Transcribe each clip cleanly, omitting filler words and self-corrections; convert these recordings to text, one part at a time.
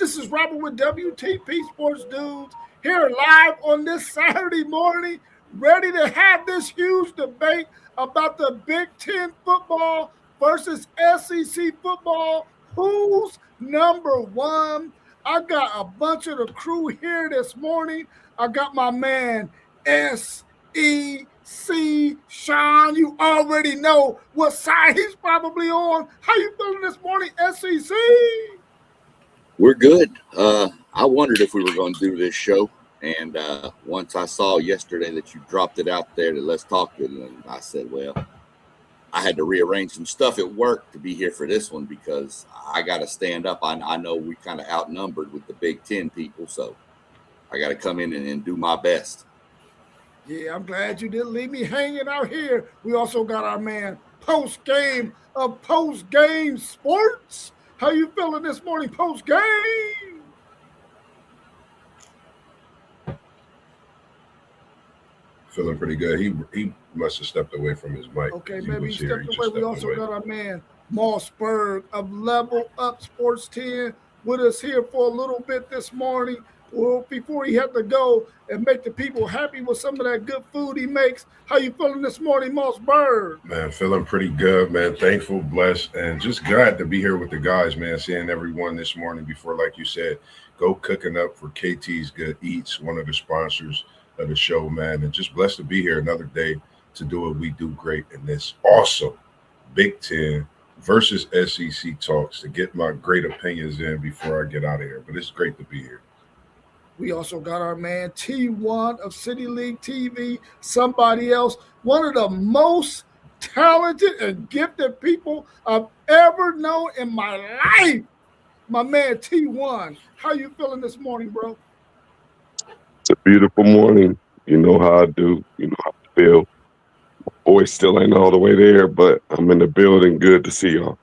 This is Robert with WTP Sports Dudes here live on this Saturday morning, ready to have this huge debate about the Big Ten football versus SEC football. Who's number one? I got a bunch of the crew here this morning. I got my man SEC Sean. You already know what side he's probably on. How you feeling this morning, SEC? We're good. I wondered if we were going to do this show, and once I saw yesterday that you dropped it out there that let's talk to them, I said, well, I had to rearrange some stuff at work to be here for this one because I got to stand up. I know we kind of outnumbered with the Big Ten people, so I got to come in and do my best. Yeah, I'm glad you didn't leave me hanging out here. We also got our man post-game of post-game sports. How you feeling this morning post-game? Feeling pretty good. He must have stepped away from his mic. Okay, maybe he stepped away. We also got our man Mossberg of Level Up Sports 10 with us here for a little bit this morning. Well, before he had to go and make the people happy with some of that good food he makes. How you feeling this morning, Mossberg? Man, feeling pretty good, man. Thankful, blessed, and just glad to be here with the guys, man. Seeing everyone this morning before, like you said, go cooking up for KT's Good Eats, one of the sponsors of the show, man. And just blessed to be here another day to do what we do great in this awesome Big Ten versus SEC talks to get my great opinions in before I get out of here. But it's great to be here. We also got our man T1 of City League TV, somebody else, one of the most talented and gifted people I've ever known in my life. My man T1, how you feeling this morning, bro? It's a beautiful morning. You know how I do. You know how I feel. My voice still ain't all the way there, but I'm in the building. Good to see y'all.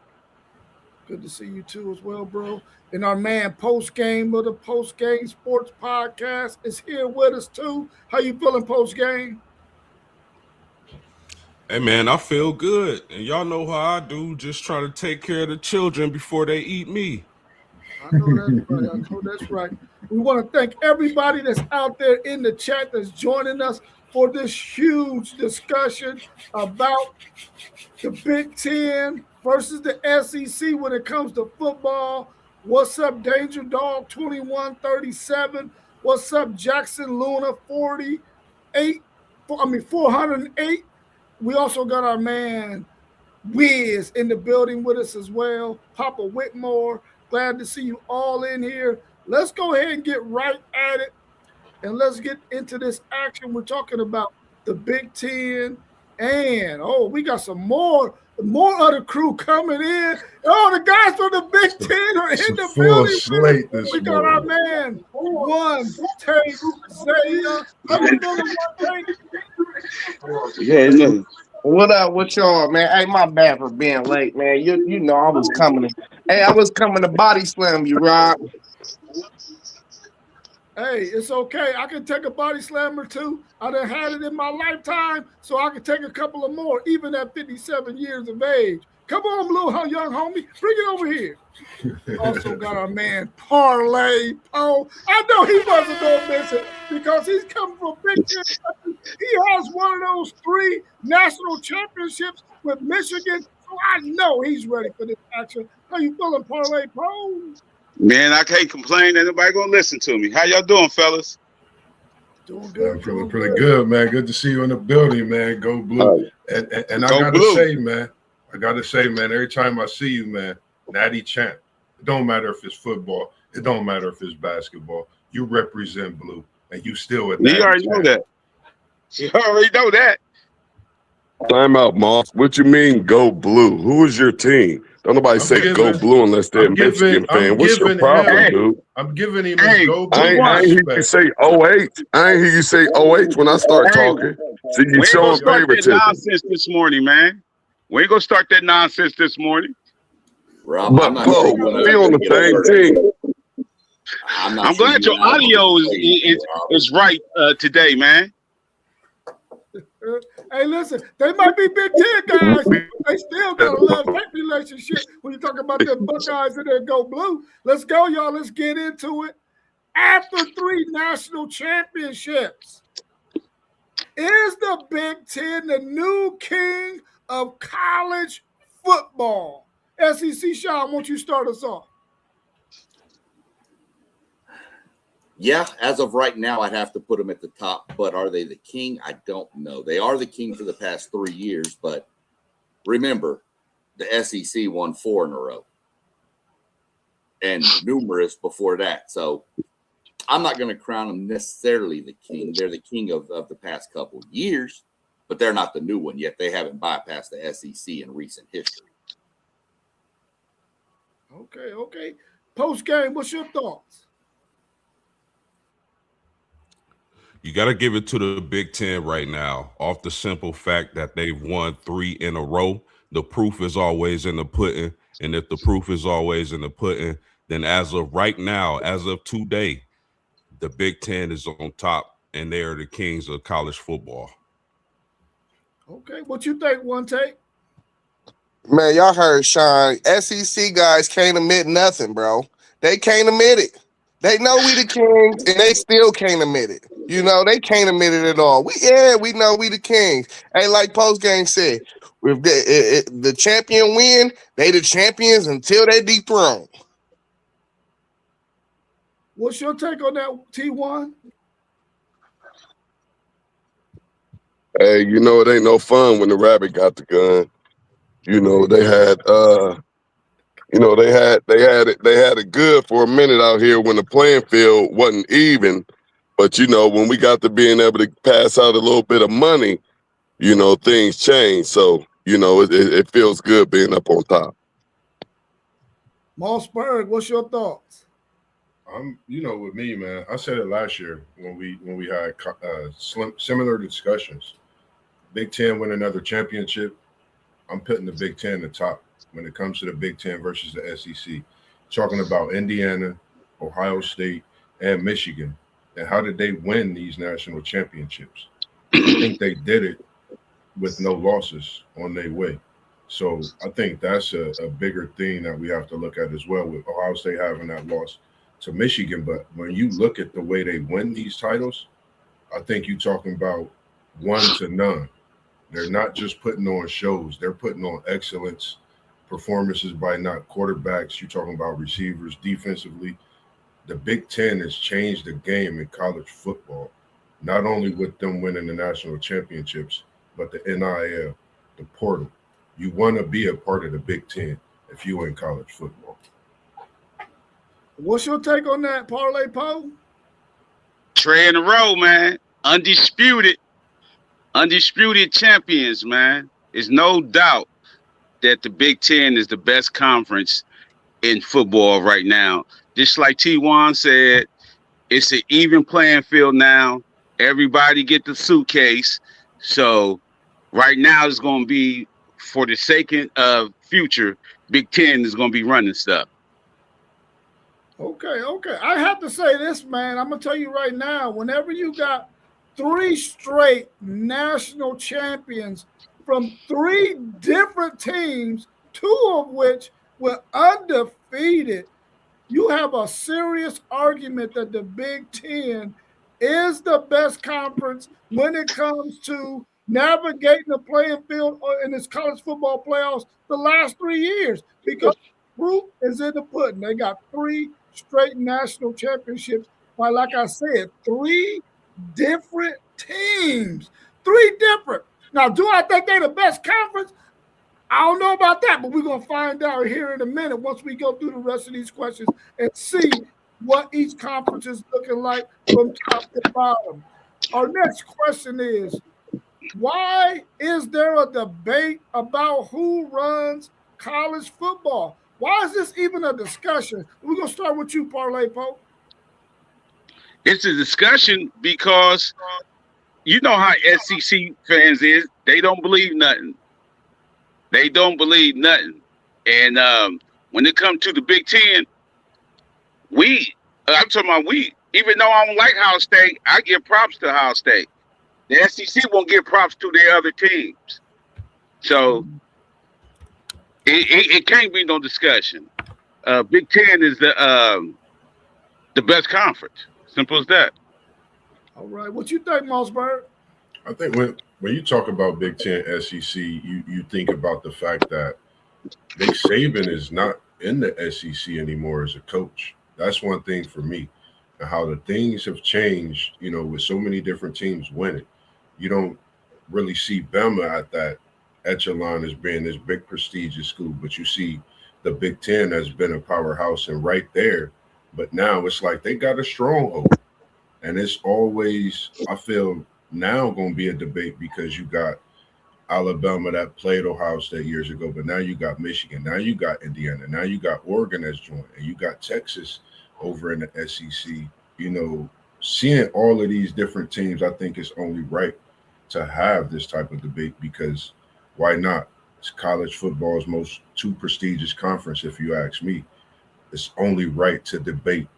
Good to see you too as well, bro. And our man post-game of the Post-Game Sports Podcast is here with us too. How you feeling post-game? Hey, man, I feel good. And y'all know how I do. Just try to take care of the children before they eat me. I know that's right. We want to thank everybody that's out there in the chat that's joining us for this huge discussion about the Big Ten versus the SEC when it comes to football. What's up, Danger Dog 2137? What's up, Jackson Luna 408? We also got our man Wiz in the building with us as well. Papa Whitmore, glad to see you all in here. Let's go ahead and get right at it, and let's get into this action. We're talking about the Big Ten, and we got some more of the crew coming in. The guys from the Big Ten are in the building. Slate this we got our man, One Take Zaya. Yeah, look. What up with y'all, man? Hey, my bad for being late, man. You know I was coming. I was coming to body slam you, Rob. Hey, it's okay. I can take a body slammer too. I done had it in my lifetime, so I can take a couple of more, even at 57 years of age. Come on, little young homie. Bring it over here. Also got our man Parlay Poe. I know he wasn't going to miss it because he's coming from Big Ten. He has one of those 3 national championships with Michigan, so I know he's ready for this action. How you feeling, Parlay Poe? Man, I can't complain. Ain't nobody gonna listen to me. How y'all doing, fellas? Doing good. I'm feeling pretty good, man. Good to see you in the building, man. Go Blue. And I gotta say, man, every time I see you, man, Natty champ. It don't matter if it's football. It don't matter if it's basketball. You represent Blue, and you still at. You already know that. You already know that. Time out, Moss. What you mean, go Blue? Who is your team? Don't nobody say go Blue unless they're a Michigan fan. What's your problem, dude? I'm giving him a go Blue. I ain't hear you say 08. I ain't hear you say 08 when I start talking. See, you showing favoritism. Nonsense this morning, man. We ain't gonna start that nonsense this morning. Rob, but Bo, we on the same team. I'm glad your audio is right today, man. Hey, listen, they might be Big Ten guys. They still got a lot of relationship when you talk about the Buckeyes and their Go Blue. Let's go, y'all. Let's get into it. After 3 national championships, is the Big Ten the new king of college football? SEC Sean, won't you start us off? Yeah, as of right now, I'd have to put them at the top. But are they the king? I don't know. They are the king for the past 3 years. But remember, the SEC won 4 in a row and numerous before that. So I'm not going to crown them necessarily the king. They're the king of the past couple of years, but they're not the new one yet. They haven't bypassed the SEC in recent history. Okay. Post game, what's your thoughts? You got to give it to the Big Ten right now off the simple fact that they've won 3 in a row. The proof is always in the pudding. And if the proof is always in the pudding, then as of right now, as of today, the Big Ten is on top and they are the kings of college football. Okay, what you think, One Take? Man, y'all heard Sean. SEC guys can't admit nothing, bro. They can't admit it. They know we the kings, and they still can't admit it. You know, they can't admit it at all. We know we the kings. Hey, like post game said, if the champion win, they the champions until they dethroned. What's your take on that, T1? Hey, you know, it ain't no fun when the rabbit got the gun. You know, they had it good for a minute out here when the playing field wasn't even. But, you know, when we got to being able to pass out a little bit of money, you know, things change. So, you know, it feels good being up on top. Mossberg, what's your thoughts? You know, with me, man, I said it last year when we had similar discussions. Big Ten win another championship. I'm putting the Big Ten at the top when it comes to the Big Ten versus the SEC. Talking about Indiana, Ohio State, and Michigan, and how did they win these national championships? I think they did it with no losses on their way. So I think that's a bigger thing that we have to look at as well, with Ohio State having that loss to Michigan. But when you look at the way they win these titles, I think you're talking about 1 to none. They're not just putting on shows. They're putting on excellence, performances by not quarterbacks. You're talking about receivers defensively. The Big Ten has changed the game in college football, not only with them winning the national championships, but the NIL, the portal. You want to be a part of the Big Ten if you in college football. What's your take on that, Parlay Poe? Trey in a row, man. Undisputed champions, man. There's no doubt that the Big Ten is the best conference in football right now. Just like T1 said, it's an even playing field now. Everybody get the suitcase. So right now it's going to be, for the sake of future, Big Ten is going to be running stuff. Okay. I have to say this, man. I'm going to tell you right now, whenever you got 3 straight national champions from 3 different teams, 2 of which were undefeated, you have a serious argument that the Big Ten is the best conference when it comes to navigating the playing field in this college football playoffs the last 3 years, because proof is in the pudding. They got 3 straight national championships by, like I said, 3 different teams. 3 different. Now, do I think they're the best conference? I don't know about that, but we're going to find out here in a minute once we go through the rest of these questions and see what each conference is looking like from top to bottom. Our next question is, why is there a debate about who runs college football? Why is this even a discussion? We're going to start with you, Parlay Pope. It's a discussion because you know how SEC fans is. They don't believe nothing. And when it comes to the Big Ten, I'm talking about we, even though I don't like Ohio State, I give props to Ohio State. The SEC won't give props to their other teams. So It can't be no discussion. Big Ten is the best conference. Simple as that. All right. What you think, Mossberg? I think when you talk about Big Ten, SEC, you think about the fact that Nick Saban is not in the SEC anymore as a coach. That's one thing for me, and how the things have changed. With so many different teams winning, you don't really see Bama at that echelon as being this big prestigious school, but you see the Big Ten has been a powerhouse and right there. But now it's like they got a stronghold, and it's always, I feel, now going to be a debate because you got Alabama that played Ohio State years ago, but now you got Michigan, now you got Indiana, now you got Oregon that's joined, and you got Texas over in the SEC. Seeing all of these different teams, I think it's only right to have this type of debate because why not? It's college football's most two prestigious conference, if you ask me. It's only right to debate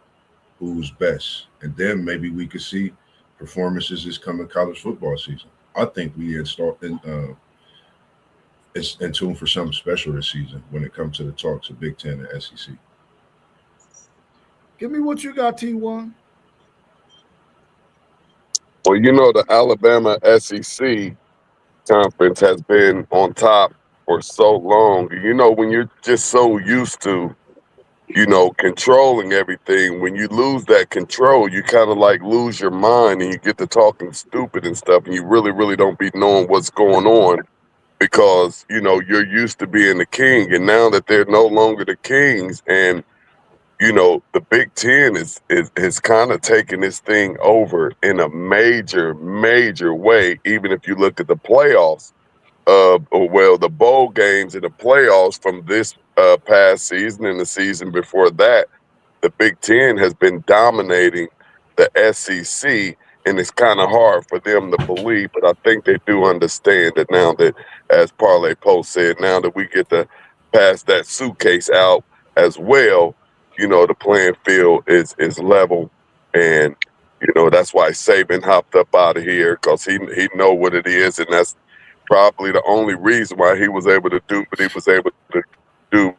who's best, and then maybe we could see performances this coming college football season. I think we it's in tune for something special this season when it comes to the talks of Big Ten and SEC. Give me what you got, T1. Well, the Alabama SEC conference has been on top for so long. When you're just so used to, controlling everything, when you lose that control, you kind of like lose your mind and you get to talking stupid and stuff, and you really, really don't be knowing what's going on because, you're used to being the king. And now that they're no longer the kings and the Big Ten is kind of taking this thing over in a major, major way. Even if you look at the playoffs, the bowl games and the playoffs from this past season and the season before that, the Big Ten has been dominating the SEC, and it's kind of hard for them to believe, but I think they do understand that now that, as Parlay Post said, now that we get to pass that suitcase out as well, the playing field is level, and that's why Saban hopped up out of here because he know what it is, and that's probably the only reason why he was able to do what he was able to do,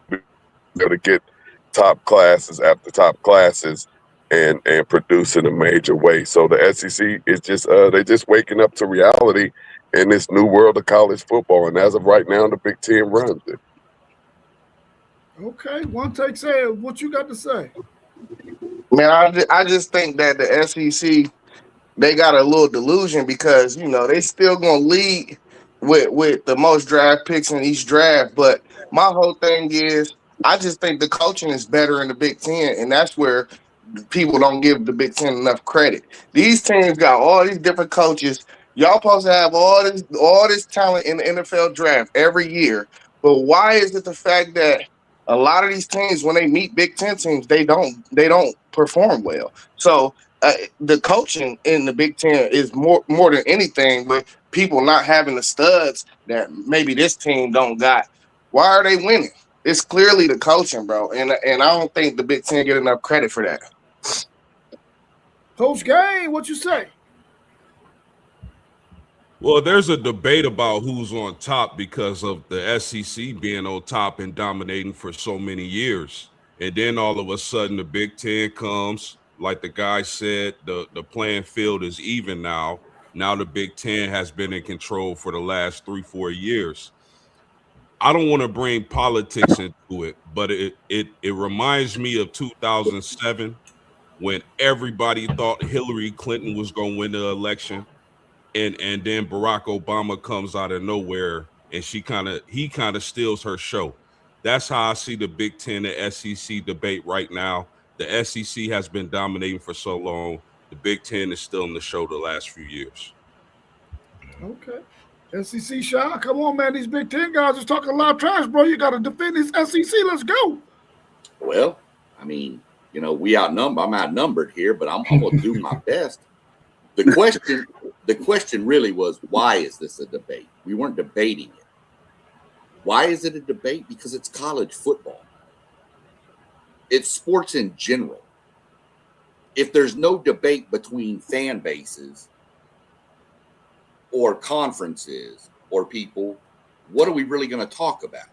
to get top classes after top classes and produce in a major way. So the SEC is just they just waking up to reality in this new world of college football, and as of right now, the Big Ten runs it. Okay, one take say what you got to say. Man, I just think that the SEC, they got a little delusion because they still gonna lead with the most draft picks in each draft. But my whole thing is, I just think the coaching is better in the Big Ten, and that's where people don't give the Big Ten enough credit. These teams got all these different coaches. Y'all supposed to have all this talent in the NFL draft every year. But why is it the fact that a lot of these teams, when they meet Big Ten teams, they don't perform well? So the coaching in the Big Ten is more than anything, with people not having the studs that maybe this team don't got. Why are they winning? It's clearly the coaching, bro, and I don't think the Big Ten get enough credit for that. Coach Game, what you say? Well, there's a debate about who's on top because of the SEC being on top and dominating for so many years. And then all of a sudden the Big Ten comes, like the guy said, the playing field is even now. Now the Big Ten has been in control for the last 3-4 years. I don't want to bring politics into it, but it reminds me of 2007 when everybody thought Hillary Clinton was going to win the election, and then Barack Obama comes out of nowhere and he kind of steals her show. That's how I see the Big Ten and SEC debate right now. The SEC has been dominating for so long. The Big Ten is still in the show the last few years. Okay. SEC Shy, come on, man. These Big Ten guys is talking a lot of trash, bro. You got to defend this SEC. Let's go. Well, I mean, we outnumber. I'm outnumbered here, but I'm gonna do my best. The question really was, why is this a debate? We weren't debating it. Why is it a debate? Because it's college football. It's sports in general. If there's no debate between fan bases or conferences or people, what are we really going to talk about?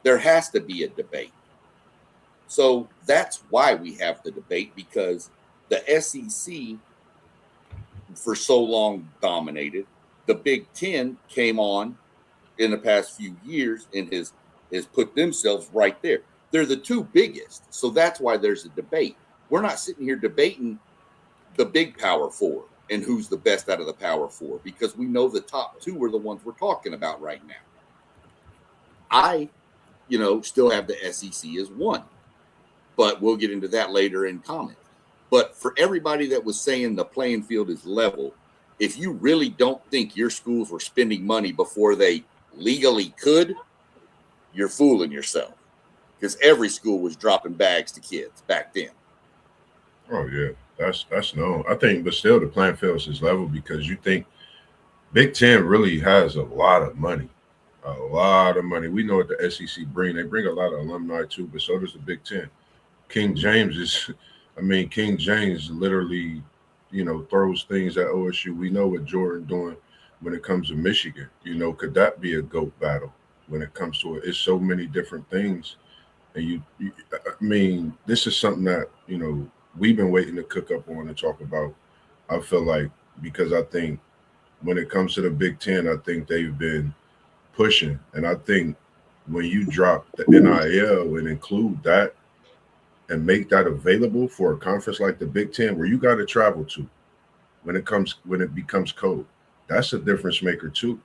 there has to be a debate. So that's why we have the debate, because the SEC for so long dominated. The Big Ten came on in the past few years and has put themselves right there. They're the two biggest. So that's why there's a debate. We're not sitting here debating the big Power Four and who's the best out of the Power Four, because we know the top two are the ones we're talking about right now. I, still have the SEC as one, but we'll get into that later in comments. But for everybody that was saying the playing field is level, if you really don't think your schools were spending money before they legally could, you're fooling yourself, because every school was dropping bags to kids back then. Oh yeah, that's known. I think, but still, the playing field is level, because you think Big Ten really has a lot of money. A lot of money. We know what the SEC bring. They bring a lot of alumni too, but so does the Big Ten. King James literally, throws things at OSU. We know what Jordan doing when it comes to Michigan. Could that be a GOAT battle when it comes to it? It's so many different things. And this is something that, we've been waiting to cook up on and talk about. I feel like, because I think when it comes to the Big Ten, I think they've been pushing. And I think when you drop the NIL and include that and make that available for a conference like the Big Ten, where you got to travel to when it becomes cold, that's a difference maker too.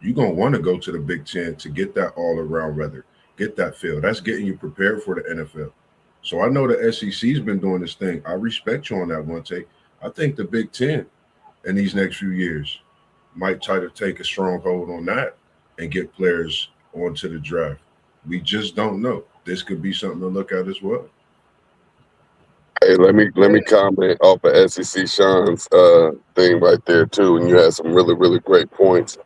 You're going to want to go to the Big Ten to get that all around weather, get that feel. That's getting you prepared for the NFL. So I know the SEC's been doing this thing. I respect you on that one take. I think the Big Ten in these next few years might try to take a strong hold on that and get players onto the draft. We just don't know. This could be something to look at as well. Hey, let me comment off of SEC Sean's thing right there too, and you had some really, really great points.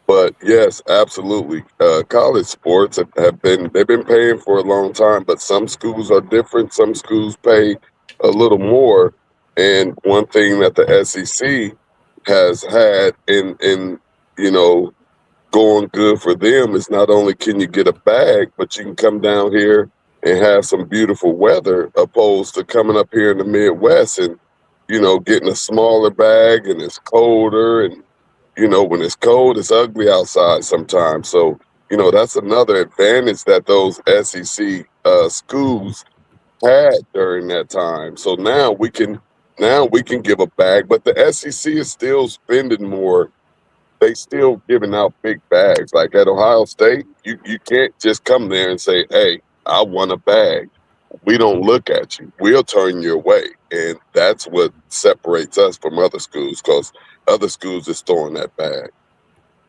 But yes, absolutely. College sports they've been paying for a long time, but some schools are different. Some schools pay a little more. And one thing that the SEC has had in going good for them is not only can you get a bag, but you can come down here and have some beautiful weather, opposed to coming up here in the Midwest and, getting a smaller bag, and it's colder, and, when it's cold, it's ugly outside sometimes. So, that's another advantage that those SEC schools had during that time. So now we can give a bag, but the SEC is still spending more. They still giving out big bags. Like at Ohio State, you can't just come there and say, hey, I want a bag. We don't look at you. We'll turn you away. And that's what separates us from other schools, because other schools is throwing that bag.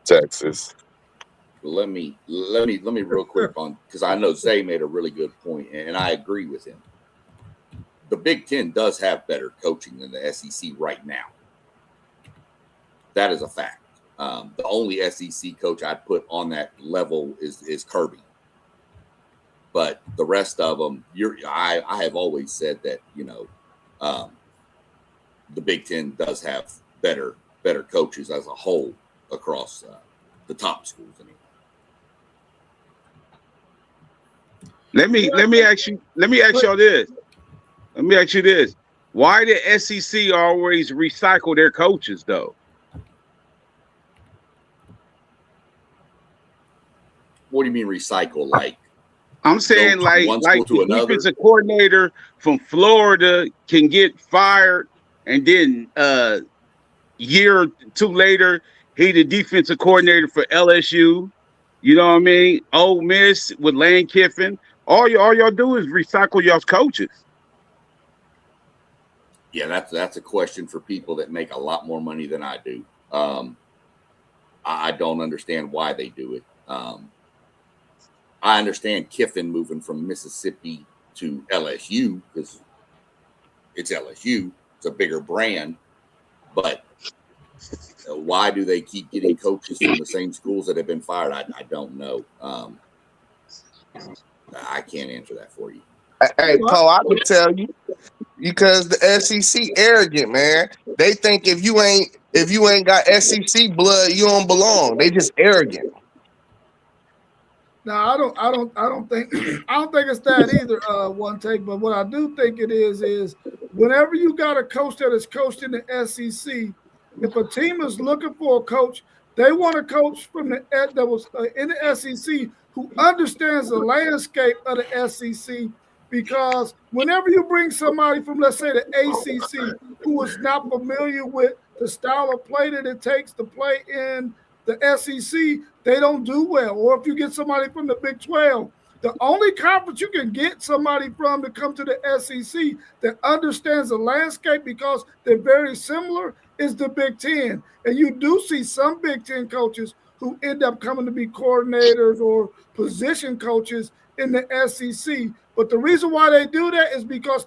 Texas. Let me real quick on, because I know Zay made a really good point, and I agree with him. The Big Ten does have better coaching than the SEC right now. That is a fact. The only SEC coach I'd put on that level is Kirby. But the rest of them, I have always said that, the Big Ten does have better coaches as a whole across the top schools anyway. Let me ask y'all this. Let me ask you this. Why did SEC always recycle their coaches though? What do you mean recycle? Like, I'm saying like the defensive coordinator from Florida can get fired, and then year or two later, he the defensive coordinator for LSU. You know what I mean? Ole Miss with Lane Kiffin. All y'all do is recycle y'all's coaches. Yeah, that's a question for people that make a lot more money than I do. I don't understand why they do it. I understand Kiffin moving from Mississippi to LSU because it's LSU. It's a bigger brand. But why do they keep getting coaches from the same schools that have been fired? I don't know. I can't answer that for you. Hey, Paul, I can tell you, because the SEC arrogant, man. They think if you ain't got SEC blood, you don't belong. They just arrogant. No, I don't think I don't think it's that either. One take, but what I do think it is whenever you got a coach that is coached in the SEC, if a team is looking for a coach, they want a coach from the that was in the SEC who understands the landscape of the SEC. Because whenever you bring somebody from, let's say, the ACC who is not familiar with the style of play that it takes to play in the SEC, they don't do well. Or if you get somebody from the Big 12, the only conference you can get somebody from to come to the SEC that understands the landscape because they're very similar is the Big 10. And you do see some Big 10 coaches who end up coming to be coordinators or position coaches in the SEC. But the reason why they do that is because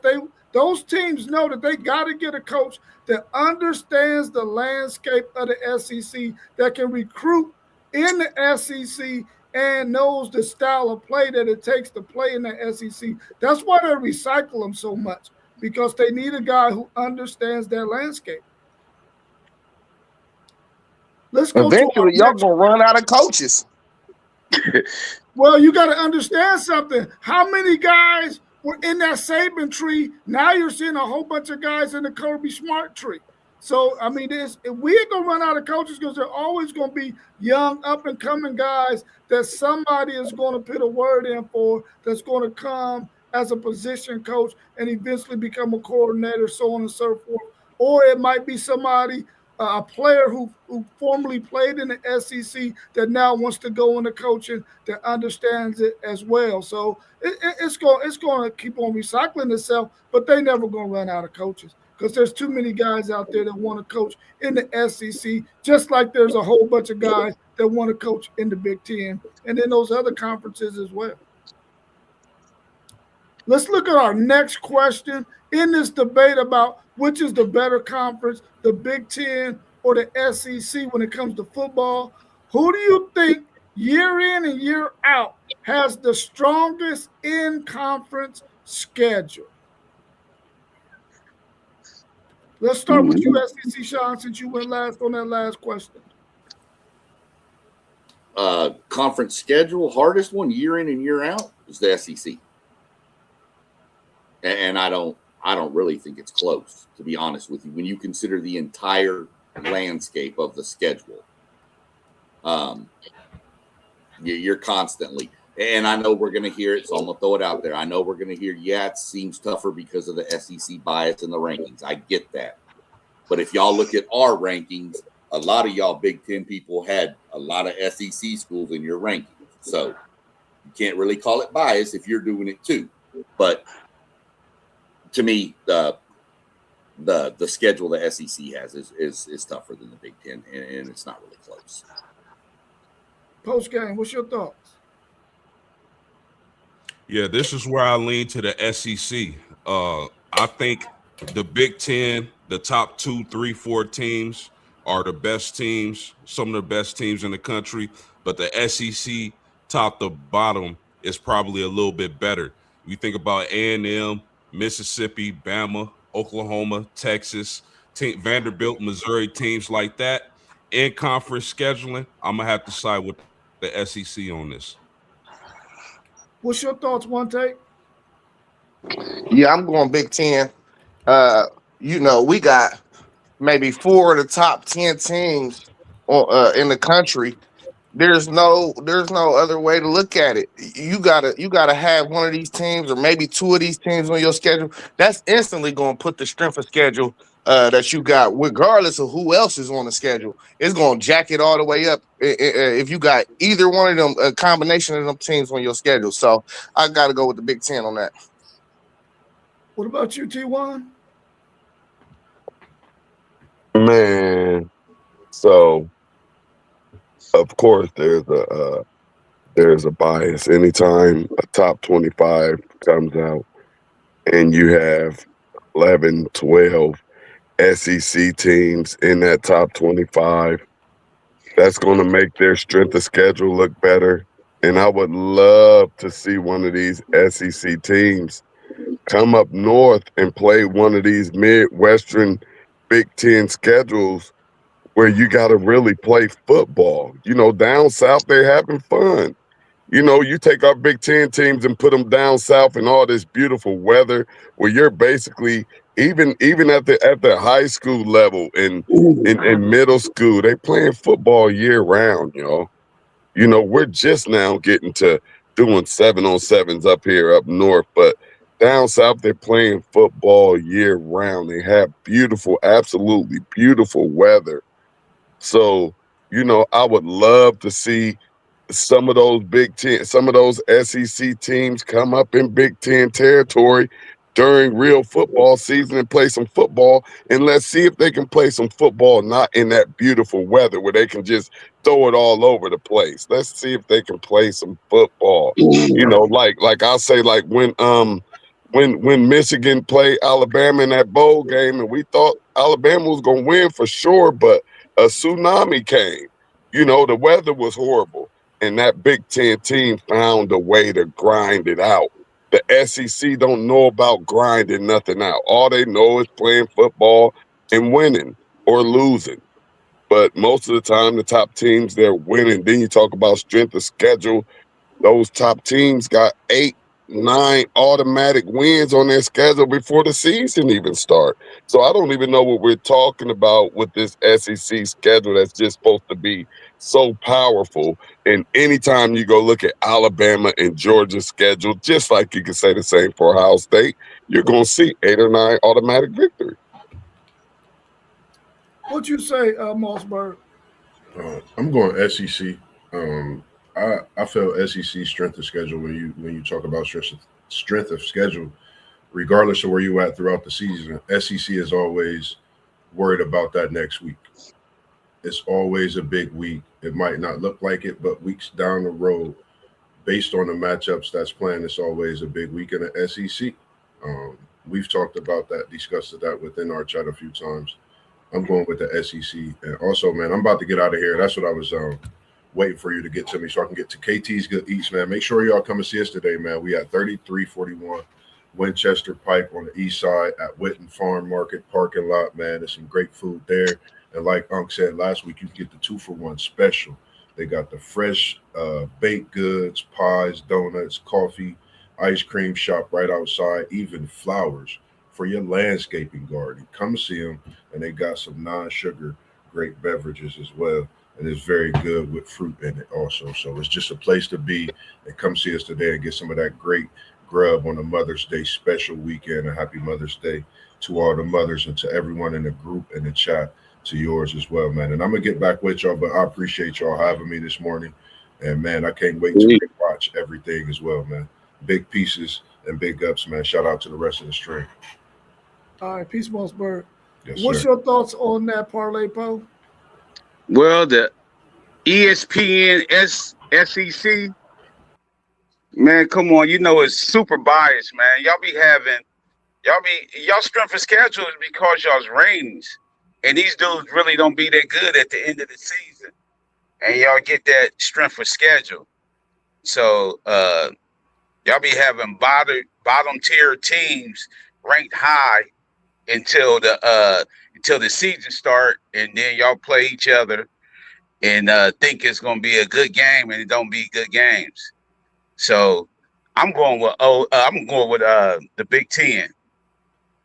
those teams know that they got to get a coach that understands the landscape of the SEC, that can recruit in the SEC and knows the style of play that it takes to play in the SEC. That's why they recycle them so much, because they need a guy who understands their landscape. Let's go. Eventually, y'all gonna run out of coaches. Well, you got to understand something. How many guys were in that Saban tree? Now you're seeing a whole bunch of guys in the Kirby Smart tree. So, I mean, we ain't going to run out of coaches because there are always going to be young, up-and-coming guys that somebody is going to put a word in for, that's going to come as a position coach and eventually become a coordinator, so on and so forth. Or it might be somebody, a player who formerly played in the SEC that now wants to go into coaching, that understands it as well. So it's going to keep on recycling itself, but they never going to run out of coaches because there's too many guys out there that want to coach in the SEC, just like there's a whole bunch of guys that want to coach in the Big Ten and in those other conferences as well. Let's look at our next question in this debate about which is the better conference, the Big Ten or the SEC when it comes to football. Who do you think year in and year out has the strongest in-conference schedule? Let's start with you, SEC, Sean, since you went last on that last question. Conference schedule, hardest one year in and year out is the SEC. And I don't really think it's close, to be honest with you. When you consider the entire landscape of the schedule, you're constantly, and I know we're going to hear it, so I'm going to throw it out there. I know we're going to hear, it seems tougher because of the SEC bias in the rankings. I get that. But if y'all look at our rankings, a lot of y'all Big Ten people had a lot of SEC schools in your rankings. So you can't really call it bias if you're doing it too. But to me, the schedule the SEC has is tougher than the Big Ten, and it's not really close. Post game, what's your thoughts? Yeah, this is where I lean to the SEC. I think the Big Ten, the top 2, 3, 4 teams are the best teams, some of the best teams in the country. But the SEC, top to bottom, is probably a little bit better. You think about A&M, Mississippi, Bama, Oklahoma, Texas, Vanderbilt, Missouri, teams like that. In conference scheduling, I'm going to have to side with the SEC on this. What's your thoughts, One Take? Yeah, I'm going Big Ten. We got maybe 4 of the top 10 teams in the country. There's no other way to look at it. You gotta have one of these teams or maybe 2 of these teams on your schedule. That's instantly going to put the strength of schedule that you got, regardless of who else is on the schedule. It's going to jack it all the way up if you got either one of them, a combination of them teams on your schedule. So I got to go with the Big Ten on that. What about you, T1? Man, so of course there's a bias anytime a top 25 comes out and you have 11, 12 SEC teams in that top 25. That's going to make their strength of schedule look better. And I would love to see one of these SEC teams come up north and play one of these Midwestern Big Ten schedules where you got to really play football. Down south, they're having fun. You know, you take our Big Ten teams and put them down south in all this beautiful weather, where you're basically even at the high school level and in middle school, they playing football year round. You know, we're just now getting to doing 7-on-7s up here up north, but down south they're playing football year round. They have beautiful, absolutely beautiful weather. So, you know, I would love to see some of those Big Ten, some of those SEC teams come up in Big Ten territory during real football season and play some football. And let's see if they can play some football not in that beautiful weather where they can just throw it all over the place. Let's see if they can play some football. You know, like I'll say, like when Michigan played Alabama in that bowl game, and we thought Alabama was gonna win for sure, but a tsunami came. You know, the weather was horrible, and that Big Ten team found a way to grind it out. The SEC don't know about grinding nothing out. All they know is playing football and winning or losing. But most of the time, the top teams, they're winning. Then you talk about strength of schedule. Those top teams got 8, 9 automatic wins on their schedule before the season even start. So I don't even know what we're talking about with this SEC schedule that's just supposed to be so powerful. And anytime you go look at Alabama and Georgia's schedule, just like you can say the same for Ohio State, you're going to see 8 or 9 automatic victory. What you say, Mossberg? I'm going SEC. I feel SEC strength of schedule when you talk about strength of schedule, regardless of where you at throughout the season. SEC is always worried about that next week. It's always a big week. It might not look like it, but weeks down the road, based on the matchups that's playing, it's always a big week in the SEC. We've talked about that, discussed that within our chat a few times. I'm going with the SEC. And also, man, I'm about to get out of here. That's what I was waiting for you to get to me so I can get to KT's Good Eats, man. Make sure y'all come and see us today, man. We at 3341 Winchester Pike on the east side at Witten Farm Market parking lot, man. There's some great food there. And like Unc said last week, you can get the 2-for-1 special. They got the fresh baked goods, pies, donuts, coffee, ice cream shop right outside, even flowers for your landscaping garden. Come see them, and they got some non-sugar great beverages as well. And it's very good with fruit in it also. So it's just a place to be. And come see us today and get some of that great grub on the Mother's Day special weekend. A happy Mother's Day to all the mothers and to everyone in the group and the chat, to yours as well, man. And I'm going to get back with y'all, but I appreciate y'all having me this morning. And, man, I can't wait to watch everything as well, man. Big pieces and big ups, man. Shout out to the rest of the stream. All right, peace, Mossberg. Yes, What's sir. your thoughts on that parlay, Poe? Well, the ESPN SEC, man, come on, you know it's super biased, man. Y'all strength of schedule is because y'all's ratings, and these dudes really don't be that good at the end of the season, and y'all get that strength of schedule. So y'all be having bottom tier teams ranked high until the season start, and then y'all play each other and think it's gonna be a good game, and it don't be good games. So I'm going with the Big Ten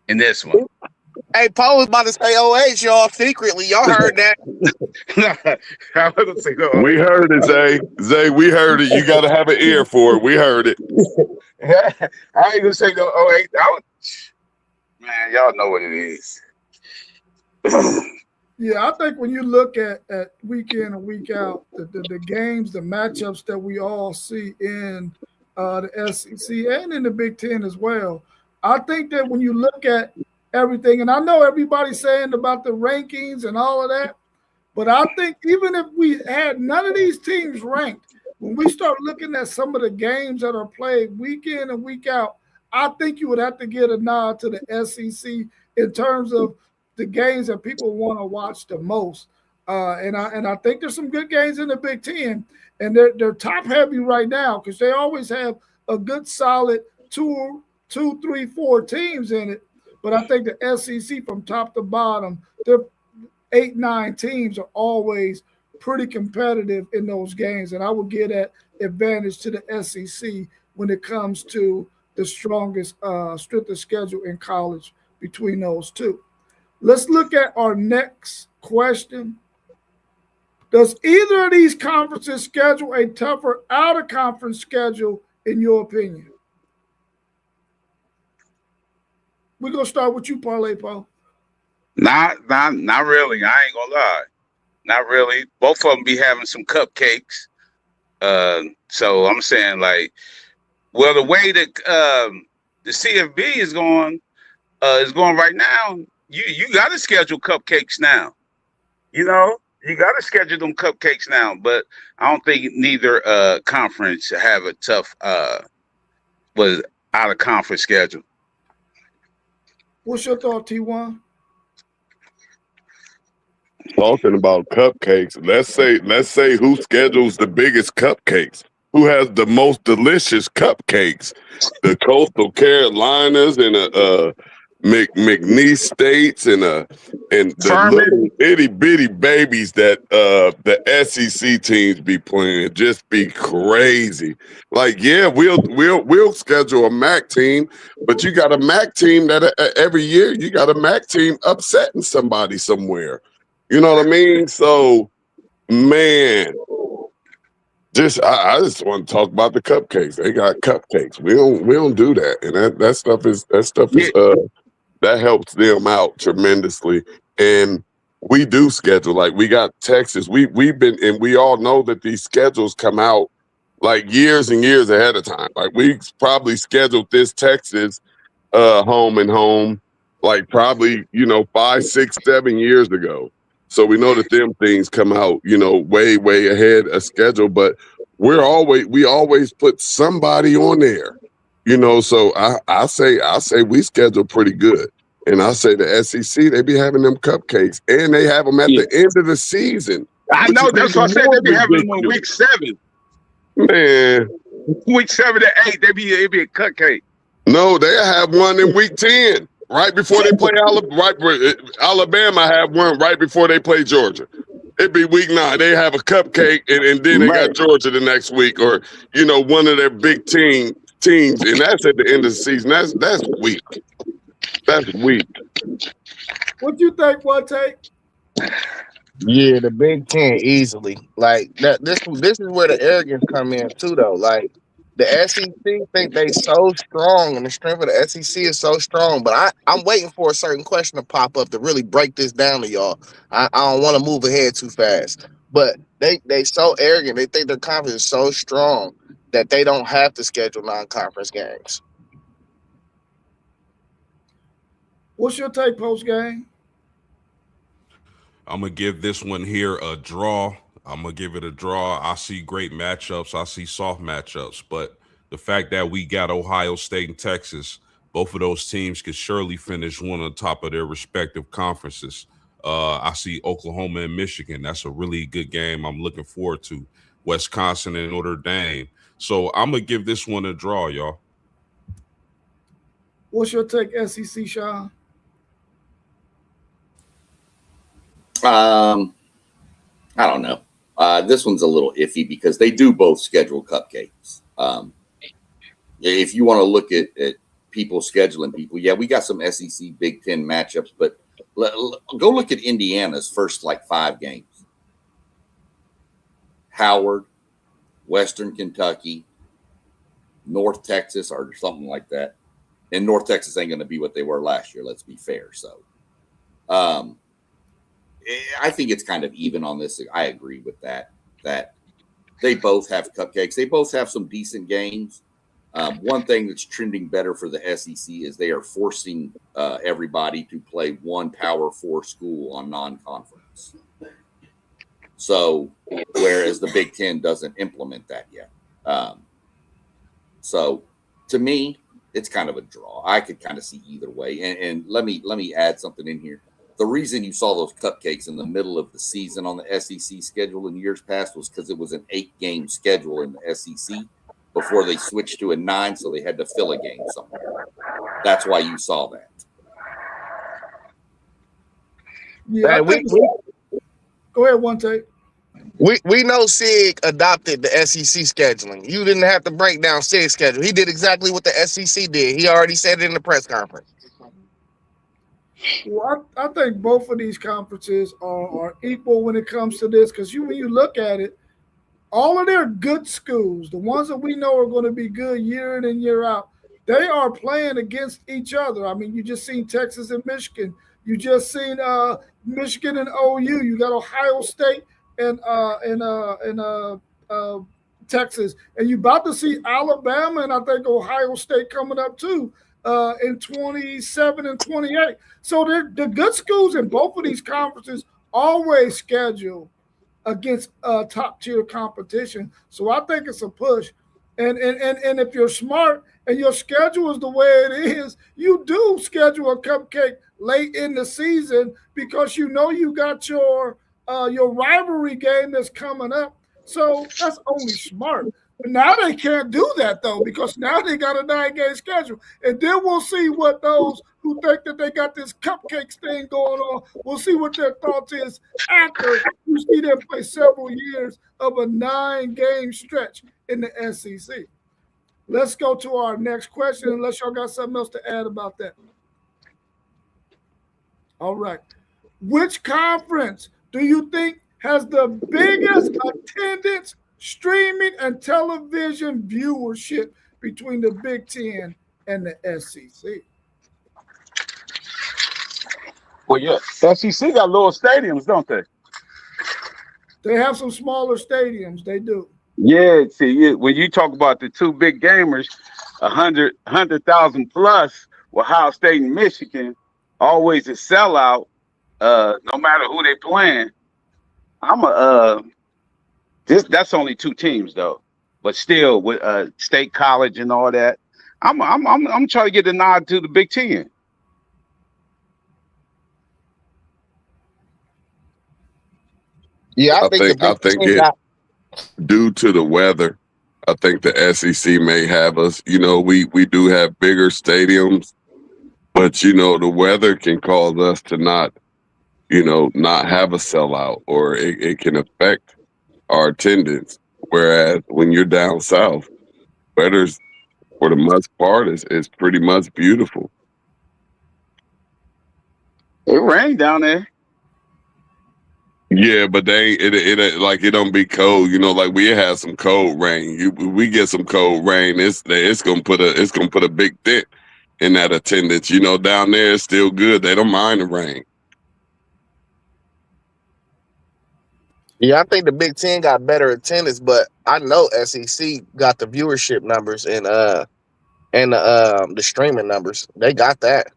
in this one. Hey, Paul was about to say OH, y'all, secretly. Y'all heard that. I was gonna say, We heard it, Zay. Zay, we heard it. You got to have an ear for it. We heard it. I ain't gonna say no 08. Man, y'all know what it is. Yeah, I think when you look at week in and week out, the games, the matchups that we all see in the SEC and in the Big Ten as well, I think that when you look at everything, and I know everybody's saying about the rankings and all of that, but I think even if we had none of these teams ranked, when we start looking at some of the games that are played week in and week out, I think you would have to get a nod to the SEC in terms of the games that people want to watch the most. And I think there's some good games in the Big Ten, and they're top heavy right now because they always have a good solid two, 3, 4 teams in it. But I think the SEC from top to bottom, their 8, 9 teams are always pretty competitive in those games. And I would give that advantage to the SEC when it comes to the strongest strength of schedule in college between those two. Let's look at our next question. Does either of these conferences schedule a tougher out-of-conference schedule, in your opinion? We're going to start with you, Parlay Paul. Not really. I ain't gonna lie. Not really. Both of them be having some cupcakes. So I'm saying, like, well, the way that the CFB is going right now, you got to schedule cupcakes now. You know, you got to schedule them cupcakes now. But I don't think neither conference have a tough was out of conference schedule. What's your thought, T1? Talking about cupcakes, let's say who schedules the biggest cupcakes, who has the most delicious cupcakes, the Coastal Carolinas and McNeese States and the Furman. little itty bitty babies that the SEC teams be playing just be crazy. Like, yeah, we'll schedule a MAC team, but you got a MAC team that every year you got a MAC team upsetting somebody somewhere. You know what I mean? So, man, I just want to talk about the cupcakes. They got cupcakes. We don't do that, and that stuff is that helps them out tremendously. And we do schedule, like, we got Texas. We've been, and we all know that these schedules come out like years and years ahead of time. Like, we probably scheduled this Texas home and home like probably 5, 6, 7 years ago. So we know that them things come out, way, way ahead of schedule, but we always put somebody on there, so I say we schedule pretty good. And I say the SEC, they be having them cupcakes and they have them at the end of the season. I know, that's what I said. They be having them on week 7. Man. Week 7 to 8, it'd be a cupcake. No, they have one in week 10. Right before they play Alabama have one right before they play Georgia. It'd be week 9. They have a cupcake, and then they got Georgia the next week, or one of their big teams, and that's at the end of the season. That's weak. That's weak. What you think, One Take? Yeah, the Big Ten easily. Like that. This is where the arrogance come in too, though. Like, the SEC think they so strong, and the strength of the SEC is so strong. But I'm waiting for a certain question to pop up to really break this down to y'all. I don't want to move ahead too fast. But they so arrogant. They think their conference is so strong that they don't have to schedule non-conference games. What's your take, post game? I'm going to give this one here a draw. I'm going to give it a draw. I see great matchups. I see soft matchups. But the fact that we got Ohio State and Texas, both of those teams could surely finish one on top of their respective conferences. I see Oklahoma and Michigan. That's a really good game I'm looking forward to. Wisconsin and Notre Dame. So I'm going to give this one a draw, y'all. What's your take, SEC, Sean? I don't know. This one's a little iffy because they do both schedule cupcakes. If you want to look at people scheduling people, yeah, we got some SEC Big Ten matchups, but go look at Indiana's first 5 games. Howard, Western Kentucky, North Texas, or something like that. And North Texas ain't going to be what they were last year. Let's be fair. So, I think it's kind of even on this. I agree with that they both have cupcakes. They both have some decent games. One thing that's trending better for the SEC is they are forcing everybody to play one Power 4 school on non-conference. So, whereas the Big Ten doesn't implement that yet. So, to me, it's kind of a draw. I could kind of see either way. And let me add something in here. The reason you saw those cupcakes in the middle of the season on the SEC schedule in years past was because it was an 8-game schedule in the SEC before they switched to a 9, so they had to fill a game somewhere. That's why you saw that. Yeah, go ahead, One Take. We know SIG adopted the SEC scheduling. You didn't have to break down SIG's schedule. He did exactly what the SEC did. He already said it in the press conference. Well, I think both of these conferences are equal when it comes to this because when you look at it, all of their good schools, the ones that we know are going to be good year in and year out, they are playing against each other. I mean, you just seen Texas and Michigan. You just seen Michigan and OU. You got Ohio State and Texas, and you about to see Alabama and I think Ohio State coming up too in 27 and 28. So the good schools in both of these conferences always schedule against top tier competition. So I think it's a push. And if you're smart and your schedule is the way it is, you do schedule a cupcake late in the season because you know you got your rivalry game that's coming up. So that's only smart. But now they can't do that though because now they got a 9-game schedule, and then we'll see what those who think that they got this cupcakes thing going on. We'll see what their thoughts is after you see them play several years of a 9-game stretch in the SEC. Let's go to our next question, unless y'all got something else to add about that. All right. Which conference do you think has the biggest attendance, streaming, and television viewership between the Big Ten and the SEC? Well, yeah, SEC got little stadiums, don't they? They have some smaller stadiums. They do. Yeah, see, when you talk about the two big gamers, 100,000 plus, Ohio State and Michigan, always a sellout. No matter who they playing, that's only two teams though, but still with State College and all that, I'm trying to get the nod to the Big Ten. Yeah, I think due to the weather, I think the SEC may have us. You know, we do have bigger stadiums, but you know, the weather can cause us to not have a sellout, or it can affect our attendance. Whereas when you're down south, weather's for the most part is pretty much beautiful. It rained down there. Yeah, but it like it don't be cold. You know, like we have some cold rain. We get some cold rain. It's gonna put a big dent in that attendance. You know, down there it's still good. They don't mind the rain. Yeah, I think the Big Ten got better attendance, but I know SEC got the viewership numbers and the streaming numbers. They got that.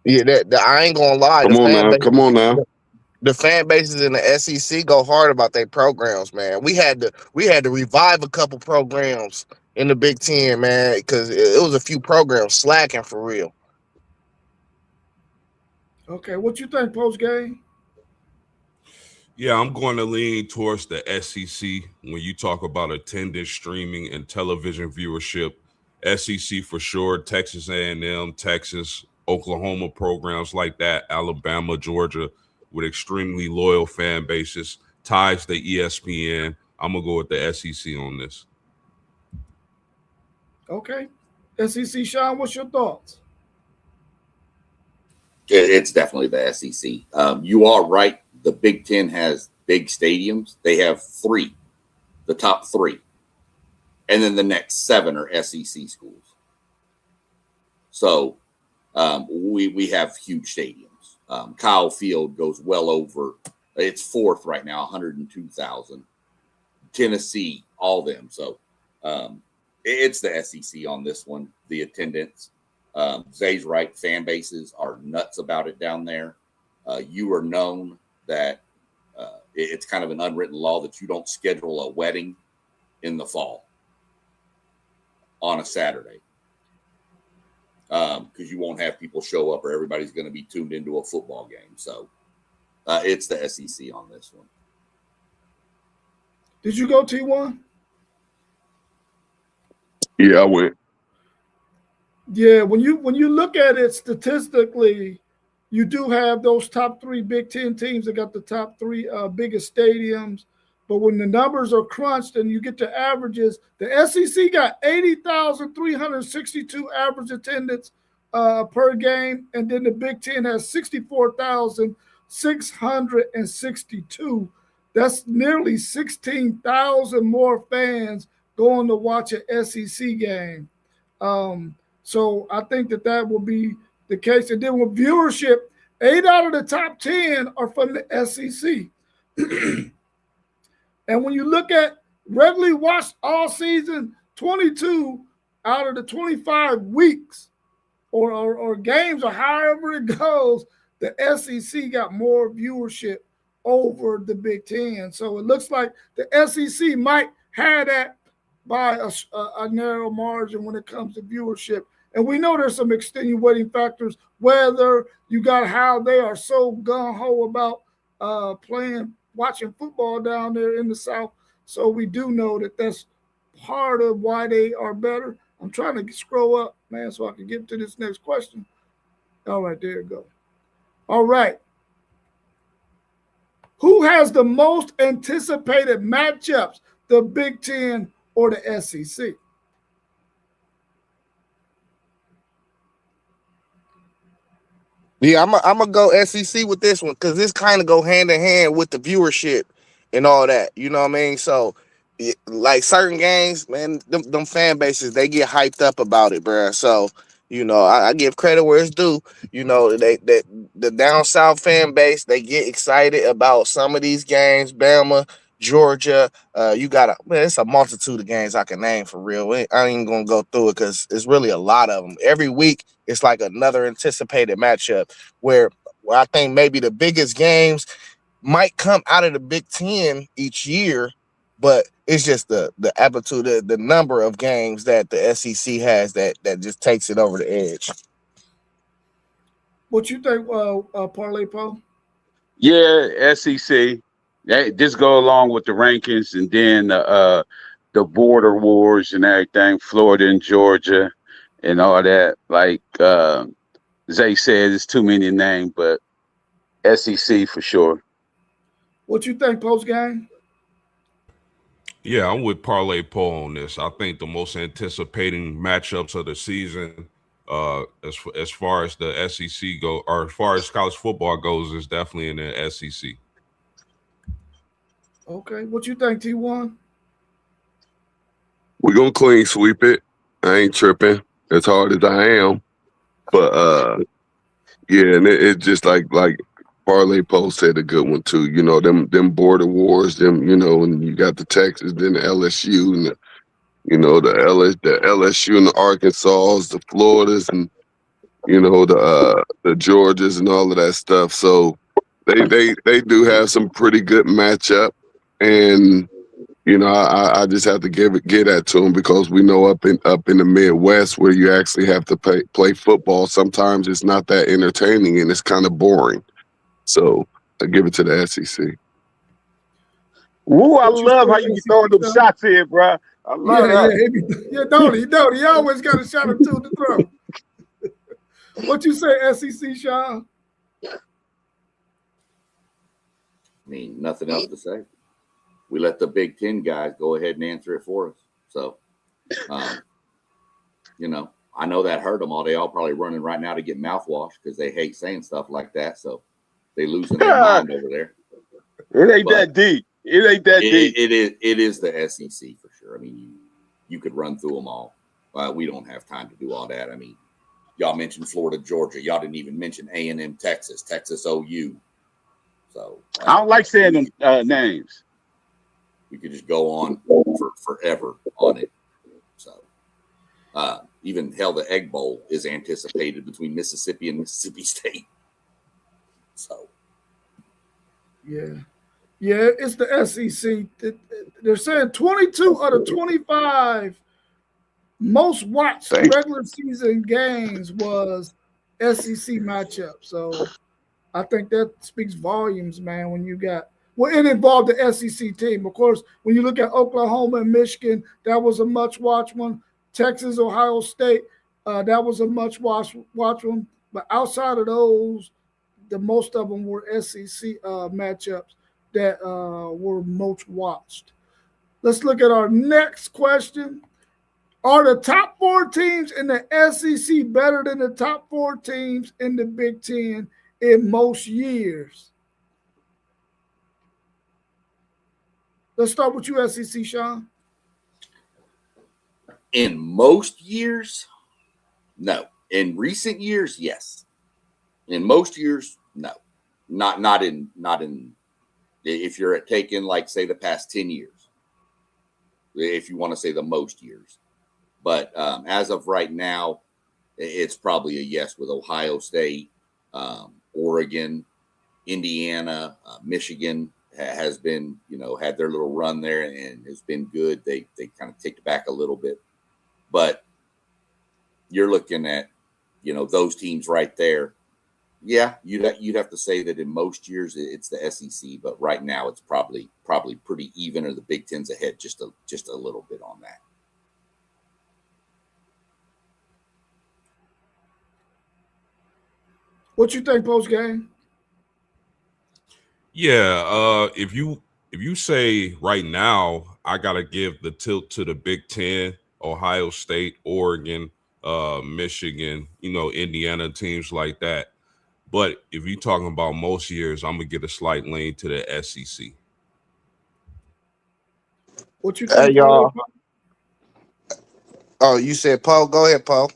Yeah, I ain't gonna lie. Come on now. The fan bases in the SEC go hard about their programs, man. We had to revive a couple programs in the Big Ten, man, because it was a few programs slacking for real. Okay, what you think post game? Yeah, I'm going to lean towards the SEC when you talk about attendance, streaming, and television viewership. SEC for sure. Texas A&M, Texas, Oklahoma programs like that, Alabama, Georgia, with extremely loyal fan bases, ties to ESPN. I'm going to go with the SEC on this. Okay. SEC, Sean, what's your thoughts? It's definitely the SEC. You are right. The Big Ten has big stadiums. They have 3, the top 3. And then the next 7 are SEC schools. So we have huge stadiums. Kyle Field goes well over, it's 4th right now, 102,000. Tennessee, all them. So it's the SEC on this one, the attendance. Zay's right, fan bases are nuts about it down there. You are known that it's kind of an unwritten law that you don't schedule a wedding in the fall on a Saturday. Because you won't have people show up or everybody's going to be tuned into a football game. So it's the SEC on this one. Did you go T1? Yeah, I went. Yeah, when you look at it statistically, You do have those top three Big Ten teams that got the top three biggest stadiums. But when the numbers are crunched and you get to averages, the SEC got 80,362 average attendance per game, and then the Big Ten has 64,662. That's nearly 16,000 more fans going to watch an SEC game. So I think that will be the case. And then with viewership, 8 out of the top 10 are from the SEC. And when you look at regularly watched all season, 22 out of the 25 weeks or games or however it goes, the SEC got more viewership over the Big Ten. So it looks like the SEC might have that by a narrow margin when it comes to viewership. And we know there's some extenuating factors, whether you got how they are so gung-ho about watching football down there in the South. So we do know that that's part of why they are better. I'm trying to scroll up, man, so I can get to this next question. All right, there you go. All right. Who has the most anticipated matchups, the Big Ten or the SEC? Yeah, I'm gonna go SEC with this one because this kind of go hand in hand with the viewership and all that. You know what I mean? So, like certain games, man, them fan bases, they get hyped up about it, bro. So, I give credit where it's due. The down south fan base, they get excited about some of these games. Bama, Georgia, it's a multitude of games I can name for real. I ain't even gonna go through it because it's really a lot of them. Every week, it's like another anticipated matchup where I think maybe the biggest games might come out of the Big Ten each year, but it's just the amplitude, the number of games that the SEC has that just takes it over the edge. What you think, Parlay Paul? Yeah, SEC. Just go along with the rankings, and then the border wars and everything, Florida and Georgia, and all that. Like Zay said, it's too many names, but SEC for sure. What you think, post game? Yeah, I'm with Parlay Paul on this. I think the most anticipating matchups of the season, as far as the SEC go, or as far as college football goes, is definitely in the SEC. Okay, what you think, T1? We're gonna clean sweep it. I ain't tripping as hard as I am, but yeah, and it just like Parlay Post said a good one too. Them border wars, and you got the Texas, then the LSU, and the LSU and the Arkansas, the Floridas, and the Georgias and all of that stuff. So they do have some pretty good matchup, and I just have to get that to them because we know up in the Midwest where you actually have to play football, sometimes it's not that entertaining and it's kind of boring. So I give it to the SEC. Ooh, I love how you throwing them shots in, bro. I love that. Yeah, don't he? He always got a shot or two to throw. What you say, SEC, Sean? I mean, nothing else to say. We let the Big Ten guys go ahead and answer it for us. So, I know that hurt them all. They all probably running right now to get mouthwash because they hate saying stuff like that. So they losing their mind over there. It ain't that deep. It ain't that deep. It is the SEC for sure. I mean, you could run through them all. We don't have time to do all that. I mean, y'all mentioned Florida, Georgia. Y'all didn't even mention A&M, Texas OU. So I don't like saying them names. We could just go on for forever on it. So even hell, the Egg Bowl is anticipated between Mississippi and Mississippi State. So yeah, it's the SEC. They're saying 22 out of 25 most watched regular season games was SEC matchup. So I think that speaks volumes, man, when you got it involved the SEC team. Of course, when you look at Oklahoma and Michigan, that was a much-watched one. Texas, Ohio State, that was a much-watched one. But outside of those, the most of them were SEC matchups that were most watched. Let's look at our next question. Are the top 4 teams in the SEC better than the top 4 teams in the Big Ten in most years? Let's start with you, SEC, Sean. In most years, no. In recent years, yes. In most years, no. Not in if you're taking, like, say, the past 10 years, if you want to say the most years. But as of right now, it's probably a yes with Ohio State, Oregon, Indiana, Michigan has been, had their little run there and has been good. They kind of ticked back a little bit. But you're looking at, those teams right there. Yeah, you'd have to say that in most years it's the SEC, but right now it's probably pretty even, or the Big Ten's ahead just a little bit on that. What you think post game? Yeah, if you say right now, I gotta give the tilt to the Big Ten, Ohio State, Oregon, Michigan, Indiana, teams like that. But if you're talking about most years, I'm gonna get a slight lean to the SEC. What you think? Y'all. Oh, you said Paul. Go ahead, Paul.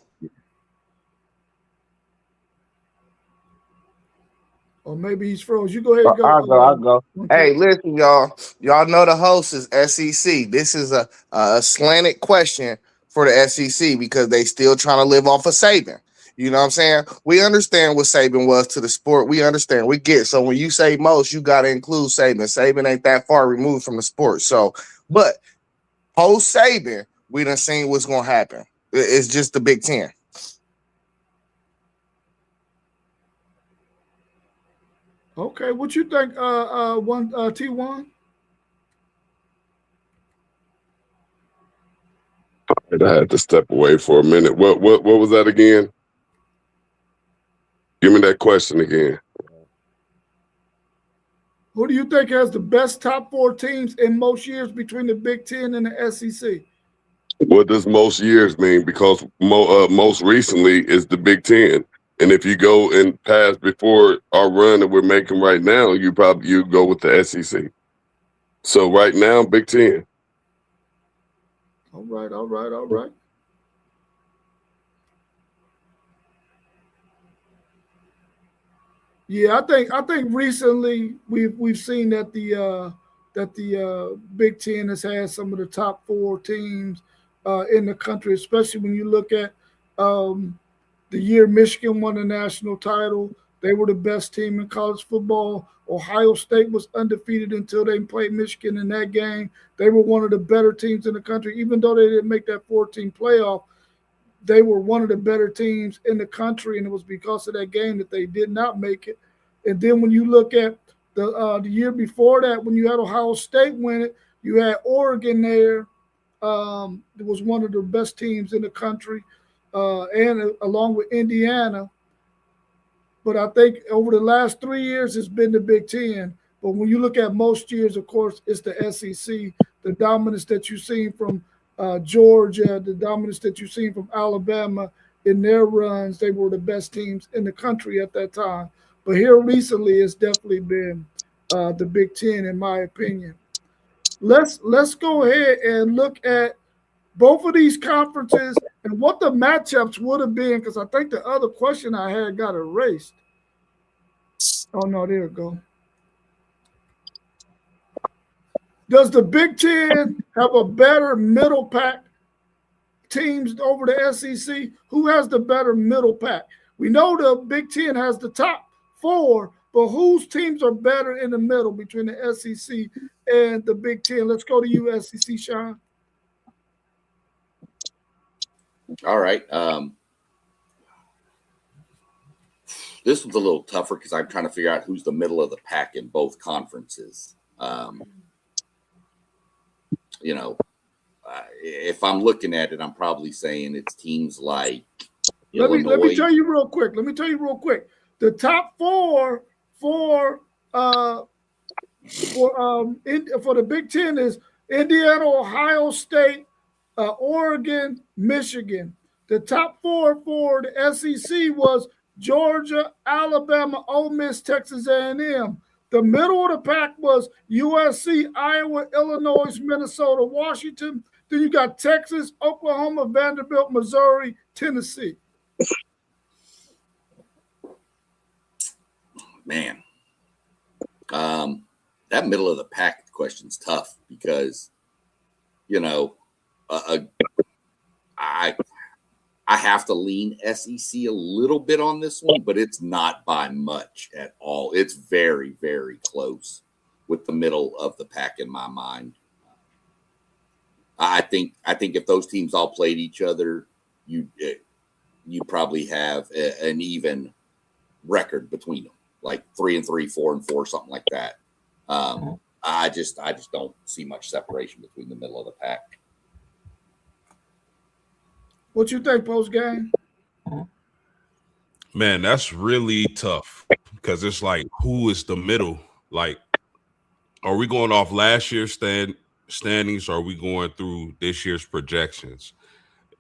Or maybe he's froze. You go ahead and go. I'll go. Hey, listen, y'all. Y'all know the host is SEC. This is a slanted question for the SEC because they still trying to live off of Saban. You know what I'm saying? We understand what Saban was to the sport. We understand. We get. So when you say most, you got to include Saban. Saban ain't that far removed from the sport. So, but post Saban, we done seen what's going to happen. It's just the Big Ten. Okay, what you think, T1? I had to step away for a minute. What was that again? Give me that question again. Who do you think has the best top 4 teams in most years between the Big Ten and the SEC? What does most years mean? Because most recently is the Big Ten. And if you go and pass before our run that we're making right now, you go with the SEC. So right now, Big Ten. All right. Yeah, I think recently we've seen that the Big Ten has had some of the top 4 teams in the country, especially when you look at the year Michigan won the national title. They were the best team in college football. Ohio State was undefeated until they played Michigan in that game. They were one of the better teams in the country. Even though they didn't make that 14 playoff, they were one of the better teams in the country, and it was because of that game that they did not make it. And then when you look at the year before that, when you had Ohio State win it, you had Oregon there. It was one of the best teams in the country, and along with Indiana. But I think over the last 3 years, it's been the Big Ten. But when you look at most years, of course, it's the SEC. The dominance that you've seen from Georgia, the dominance that you've seen from Alabama in their runs, they were the best teams in the country at that time. But here recently, it's definitely been the Big Ten, in my opinion. Let's go ahead and look at both of these conferences and what the matchups would have been, because I think the other question I had got erased. Oh, no, there we go. Does the Big Ten have a better middle pack teams over the SEC? Who has the better middle pack? We know the Big Ten has the top 4, but whose teams are better in the middle between the SEC and the Big Ten? Let's go to you, SEC, Sean. All right. This one's a little tougher because I'm trying to figure out who's the middle of the pack in both conferences. If I'm looking at it, I'm probably saying it's teams like Illinois. Let me tell you real quick. The top four for the Big Ten is Indiana, Ohio State, Oregon, Michigan. The top four for the SEC was Georgia, Alabama, Ole Miss, Texas A&M. The middle of the pack was USC, Iowa, Illinois, Minnesota, Washington. Then you got Texas, Oklahoma, Vanderbilt, Missouri, Tennessee. Man, that middle of the pack question's tough because, I have to lean SEC a little bit on this one, but it's not by much at all. It's very, very close with the middle of the pack in my mind. I think if those teams all played each other, you probably have an even record between them, like 3-3, 4-4, something like that. I just don't see much separation between the middle of the pack. What you think, post game? Man, that's really tough because it's like, who is the middle? Like, are we going off last year's standings, or are we going through this year's projections?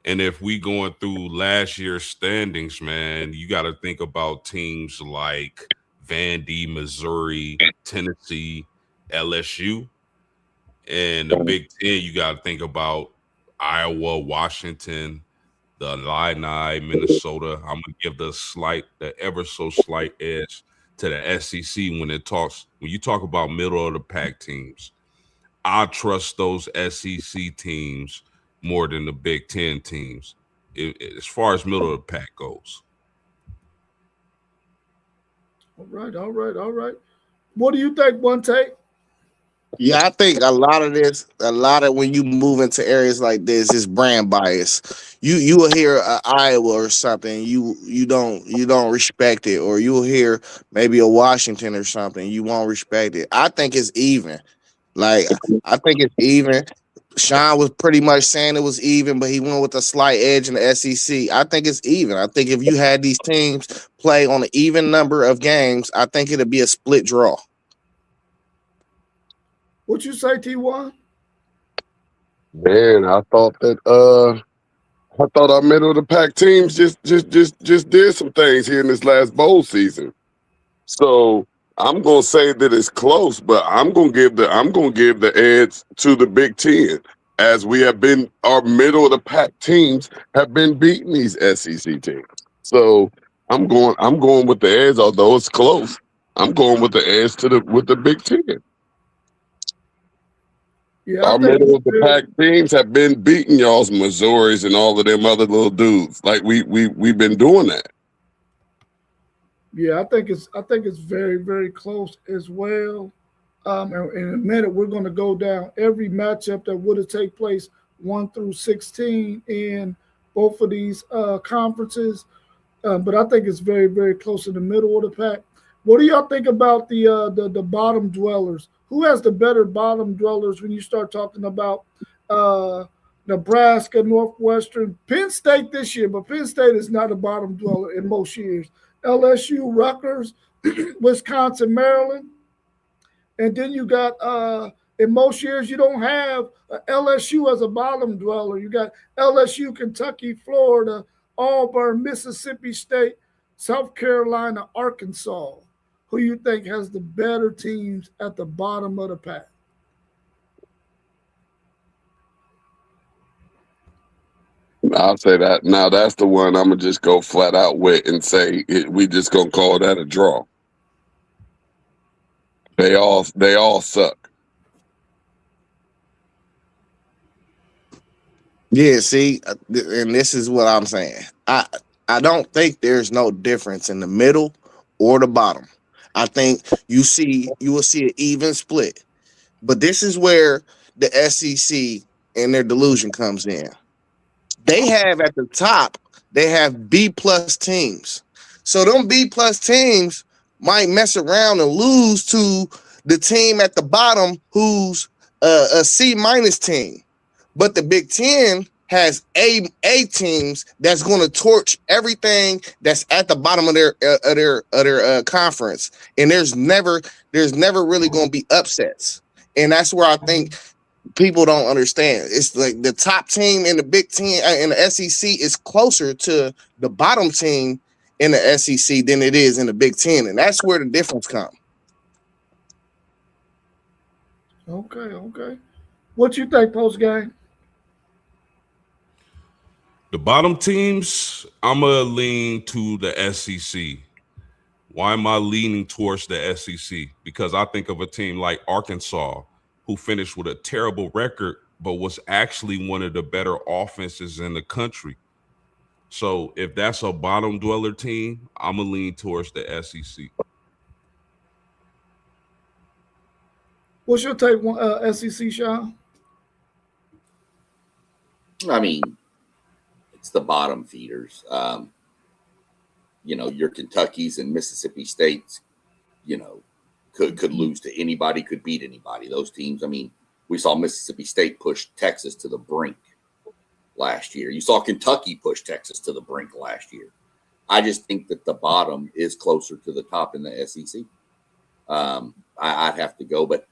And if we going through last year's standings, man, you got to think about teams like Vandy, Missouri, Tennessee, LSU. And the Big Ten, you got to think about Iowa, Washington, the Illini, Minnesota. I'm gonna give the ever so slight edge to the SEC when you talk about middle of the pack teams. I trust those SEC teams more than the Big Ten teams, as far as middle of the pack goes. All right. What do you think, One Take? Yeah, I think a lot of when you move into areas like this is brand bias. You will hear Iowa or something, you don't respect it, or you will hear maybe a Washington or something, you won't respect it. I think it's even. Like, I think it's even. Sean was pretty much saying it was even, but he went with a slight edge in the SEC. I think it's even. I think if you had these teams play on an even number of games, I think it'd be a split draw. What you say, T1? Man, I thought our middle of the pack teams just did some things here in this last bowl season. So I'm gonna say that it's close, but I'm gonna give the edge to the Big Ten, as we have been. Our middle of the pack teams have been beating these SEC teams. So I'm going with the edge, although it's close. I'm going with the edge with the Big Ten. Yeah, our middle of the pack teams have been beating y'all's Missouris and all of them other little dudes. Like we've been doing that. Yeah, I think it's very, very close as well. And in a minute, we're going to go down every matchup that would have taken place 1 through 16 in both of these conferences. But I think it's very, very close in the middle of the pack. What do y'all think about the bottom dwellers? Who has the better bottom dwellers when you start talking about Nebraska, Northwestern, Penn State this year? But Penn State is not a bottom dweller in most years. LSU, Rutgers, Wisconsin, Maryland. And then you got, in most years, you don't have LSU as a bottom dweller. You got LSU, Kentucky, Florida, Auburn, Mississippi State, South Carolina, Arkansas. Who you think has the better teams at the bottom of the pack? I'll say that. Now that's the one I'm gonna just go flat out with and say we just gonna call that a draw. They all suck. Yeah, see, and this is what I'm saying. I don't think there's no difference in the middle or the bottom. I think you will see an even split. But this is where the SEC and their delusion comes in. They have at the top, they have B+ teams. So them B+ teams might mess around and lose to the team at the bottom who's a C- team. But the Big Ten has A teams that's going to torch everything that's at the bottom of their conference, and there's never really going to be upsets, and that's where I think people don't understand. It's like the top team in the Big Ten in the SEC is closer to the bottom team in the SEC than it is in the Big Ten, and that's where the difference comes. Okay. What you think, post game? The bottom teams, I'm going to lean to the SEC. Why am I leaning towards the SEC? Because I think of a team like Arkansas, who finished with a terrible record, but was actually one of the better offenses in the country. So if that's a bottom dweller team, I'm going to lean towards the SEC. What's your take on SEC, Sean? I mean, it's the bottom feeders. Your Kentuckys and Mississippi States, could lose to anybody, could beat anybody. Those teams, I mean, we saw Mississippi State push Texas to the brink last year. You saw Kentucky push Texas to the brink last year. I just think that the bottom is closer to the top in the SEC. I'd have to go, but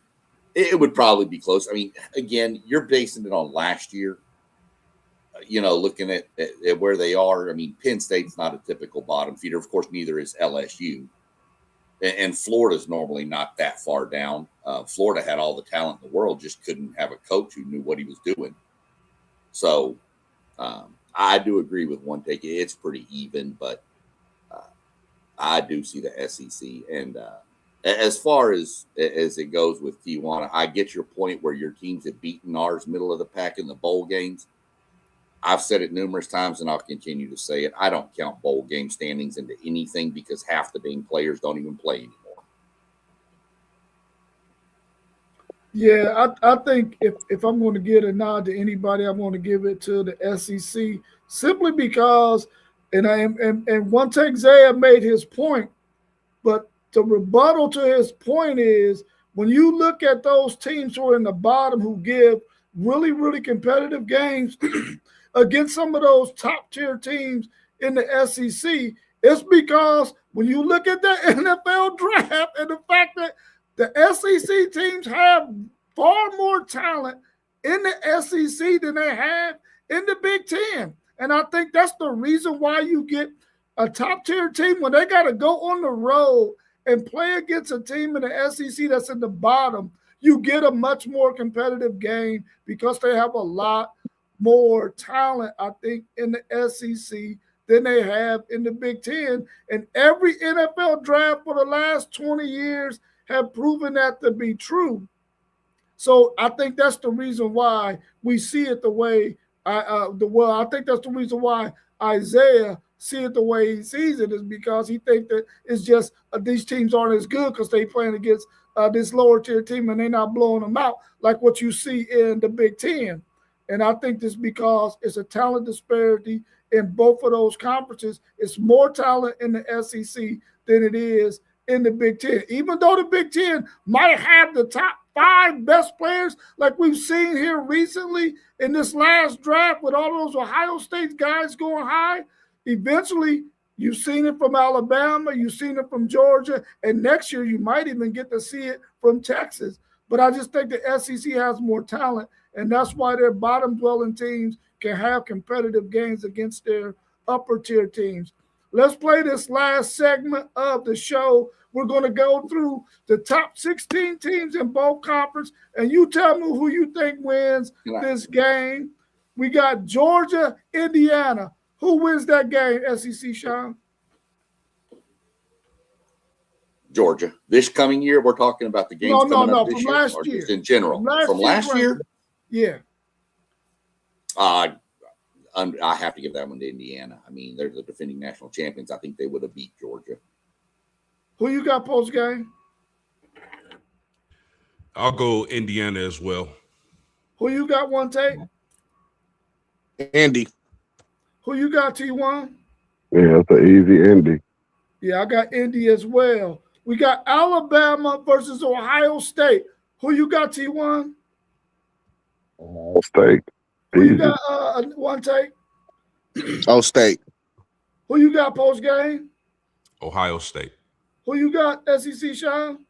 it would probably be close. I mean, again, you're basing it on last year. Looking at where they are. I mean, Penn State's not a typical bottom feeder. Of course, neither is LSU. And Florida's normally not that far down. Florida had all the talent in the world, just couldn't have a coach who knew what he was doing. So I do agree with one take. It's pretty even, but I do see the SEC. And as far as it goes with Tijuana, I get your point where your teams have beaten ours middle of the pack in the bowl games. I've said it numerous times, and I'll continue to say it. I don't count bowl game standings into anything because half the dang players don't even play anymore. Yeah, I think if I'm going to give a nod to anybody, I'm going to give it to the SEC simply because, and one take Zaya made his point, but the rebuttal to his point is when you look at those teams who are in the bottom who give really, really competitive games against some of those top tier teams in the SEC, it's because when you look at the NFL draft and the fact that the SEC teams have far more talent in the SEC than they have in the Big Ten. And I think that's the reason why you get a top tier team when they got to go on the road and play against a team in the SEC that's in the bottom. You get a much more competitive game because they have a lot more talent, I think, in the SEC than they have in the Big Ten. And every NFL draft for the last 20 years have proven that to be true. So I think that's the reason why we see it the way I think that's the reason why Isaiah see it the way he sees it is because he thinks that it's just these teams aren't as good because they playing against this lower tier team and they're not blowing them out like what you see in the Big Ten. And I think this because it's a talent disparity in both of those conferences. It's more talent in the SEC than it is in the Big Ten. Even though the Big Ten might have the top 5 best players like we've seen here recently in this last draft with all those Ohio State guys going high, eventually you've seen it from Alabama, you've seen it from Georgia, and next year you might even get to see it from Texas. But I just think the SEC has more talent, and that's why their bottom-dwelling teams can have competitive games against their upper-tier teams. Let's play this last segment of the show. We're going to go through the top 16 teams in both conferences, and you tell me who you think wins this game. We got Georgia, Indiana. Who wins that game, SEC, Sean? Georgia. This coming year, we're talking about the games coming up this from year, last or year. just in general? From last year? Yeah. I have to give that one to Indiana. I mean, they're the defending national champions. I think they would have beat Georgia. Who you got post game? I'll go Indiana as well. Who you got one take? Indy. Who you got, T1? Yeah, it's an easy Indy. Yeah, I got Indy as well. We got Alabama versus Ohio State. Who you got, T1? Ohio State. Who you Easy. got one take? Oh, State. Who you got post game? Ohio State. Who you got SEC, Sean?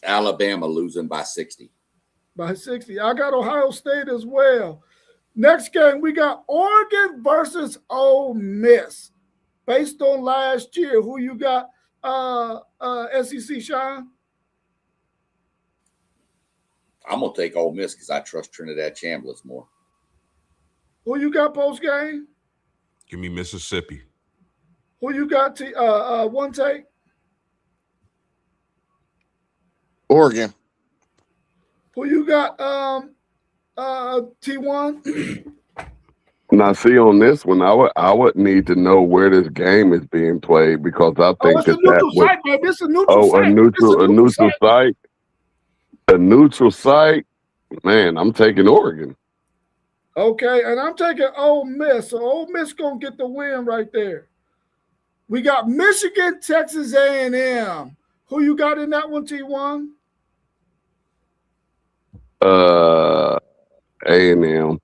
Alabama losing by 60. By 60. I got Ohio State as well. Next game, we got Oregon versus Ole Miss. Based on last year, who you got SEC, Sean? I'm going to take Ole Miss because I trust Trinidad Chambliss more. Who you got post game? Give me Mississippi. Who you got one take? Oregon. Who you got T1? Now, see, on this one, I would need to know where this game is being played because I think it's a neutral site, baby. It's a neutral site. A neutral site. Man, I'm taking Oregon. Okay, and I'm taking Ole Miss. So Ole Miss gonna get the win right there. We got Michigan, Texas A&M. Who you got in that one, T1? A&M.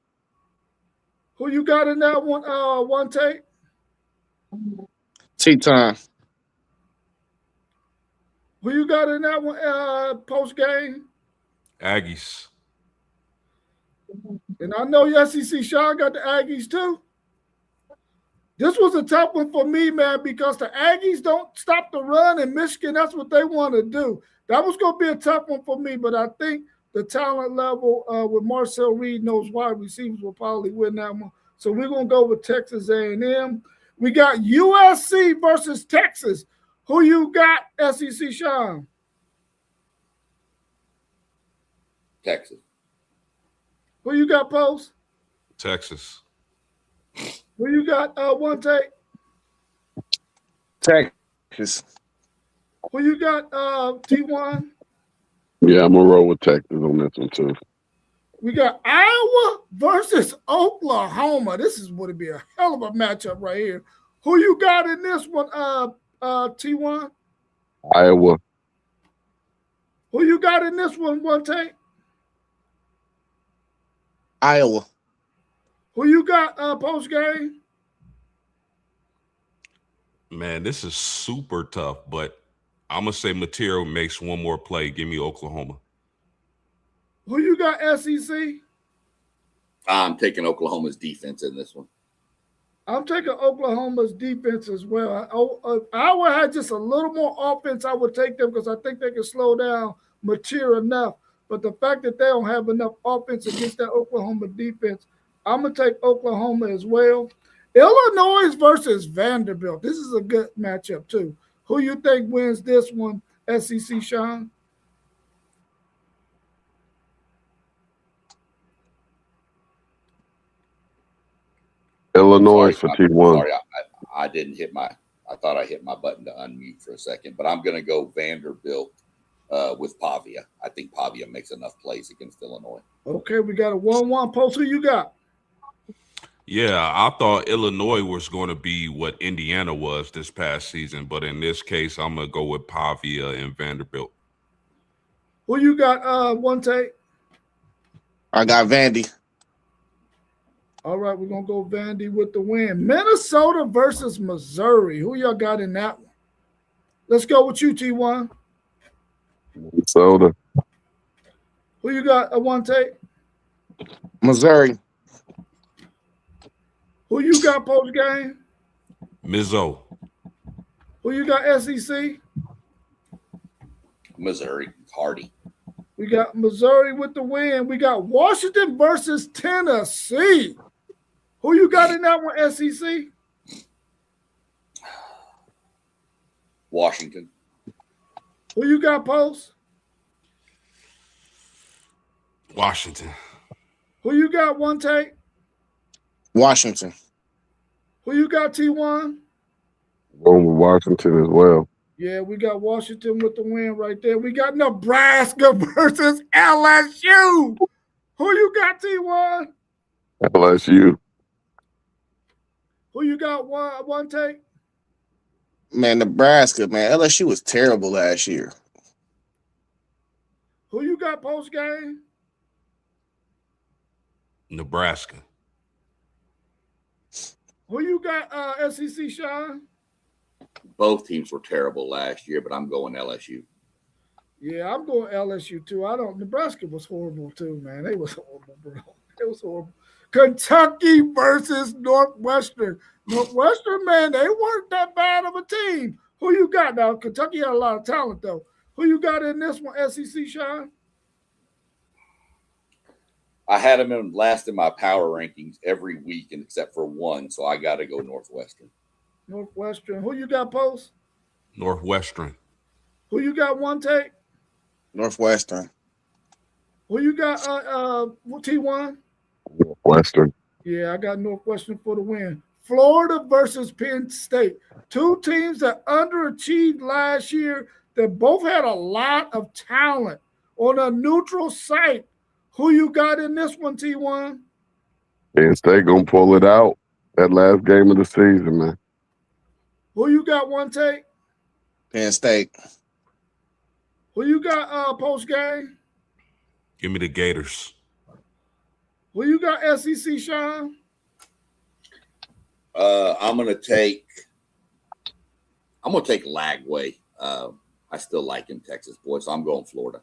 Who you got in that one? One take. Teton. Who you got in that one? Post game. Aggies. And I know your SEC Sean got the Aggies too. This was a tough one for me, man, because the Aggies don't stop the run, and Michigan, that's what they want to do. That was going to be a tough one for me, but I think the talent level with Marcel Reed and those wide receivers will probably win that one. So we're going to go with Texas A&M. We got USC versus Texas. Who you got, SEC Sean? Texas. Who you got, Post? Texas. Who you got, one take? Texas. Who you got, T1? Yeah, I'm going to roll with Texas on this one, too. We got Iowa versus Oklahoma. This is going to be a hell of a matchup right here. Who you got in this one, T1? Iowa. Who you got in this one take? Iowa. Who you got post game? Man, this is super tough, but I'm going to say Material makes one more play. Give me Oklahoma. Who you got, SEC? I'm taking Oklahoma's defense in this one. I'm taking Oklahoma's defense as well. Iowa had just a little more offense. I would take them because I think they can slow down Material enough. But the fact that they don't have enough offense against that Oklahoma defense, I'm going to take Oklahoma as well. Illinois versus Vanderbilt. This is a good matchup, too. Who you think wins this one, SEC, Sean? Illinois for T1. Sorry, I didn't hit I thought I hit my button to unmute for a second, but I'm going to go Vanderbilt with Pavia. I think Pavia makes enough plays against Illinois. Okay, we got a 1-1 post. Who you got? Yeah, I thought Illinois was going to be what Indiana was this past season, but in this case, I'm going to go with Pavia and Vanderbilt. Who you got, one take? I got Vandy. All right, we're going to go Vandy with the win. Minnesota versus Missouri. Who y'all got in that one? Let's go with you, T1. Minnesota. Who you got, one take? Missouri. Who you got post game? Mizzo. Who you got, SEC? Missouri, Hardy. We got Missouri with the win. We got Washington versus Tennessee. Who you got in that one, SEC? Washington. Who you got, Post? Washington. Who you got, one take? Washington. Who you got, T1? Going with Washington as well. Yeah, we got Washington with the win right there. We got Nebraska versus LSU. Who you got, T1? LSU. Who you got, one take? Man, Nebraska, man. LSU was terrible last year. Who you got post game? Nebraska. Who you got, SEC, Sean? Both teams were terrible last year, but I'm going LSU. Yeah, I'm going LSU too. Nebraska was horrible too, man. They was horrible, bro. It was horrible. Kentucky versus Northwestern. Northwestern, man, they weren't that bad of a team. Who you got now? Kentucky had a lot of talent, though. Who you got in this one, SEC, Sean? I had them in last in my power rankings every week, except for one, so I got to go Northwestern. Northwestern. Who you got, Post? Northwestern. Who you got, One Take? Northwestern. Who you got, T1? Western. Yeah, I got Northwestern for the win. Florida versus Penn State. Two teams that underachieved last year that both had a lot of talent on a neutral site. Who you got in this one, T1? Penn State gonna pull it out that last game of the season, man. Who you got, One Take? Penn State. Who you got post game? Give me the Gators. Who you got, SEC, Sean? I'm gonna take Lagway. I still like him, Texas boy, so I'm going Florida.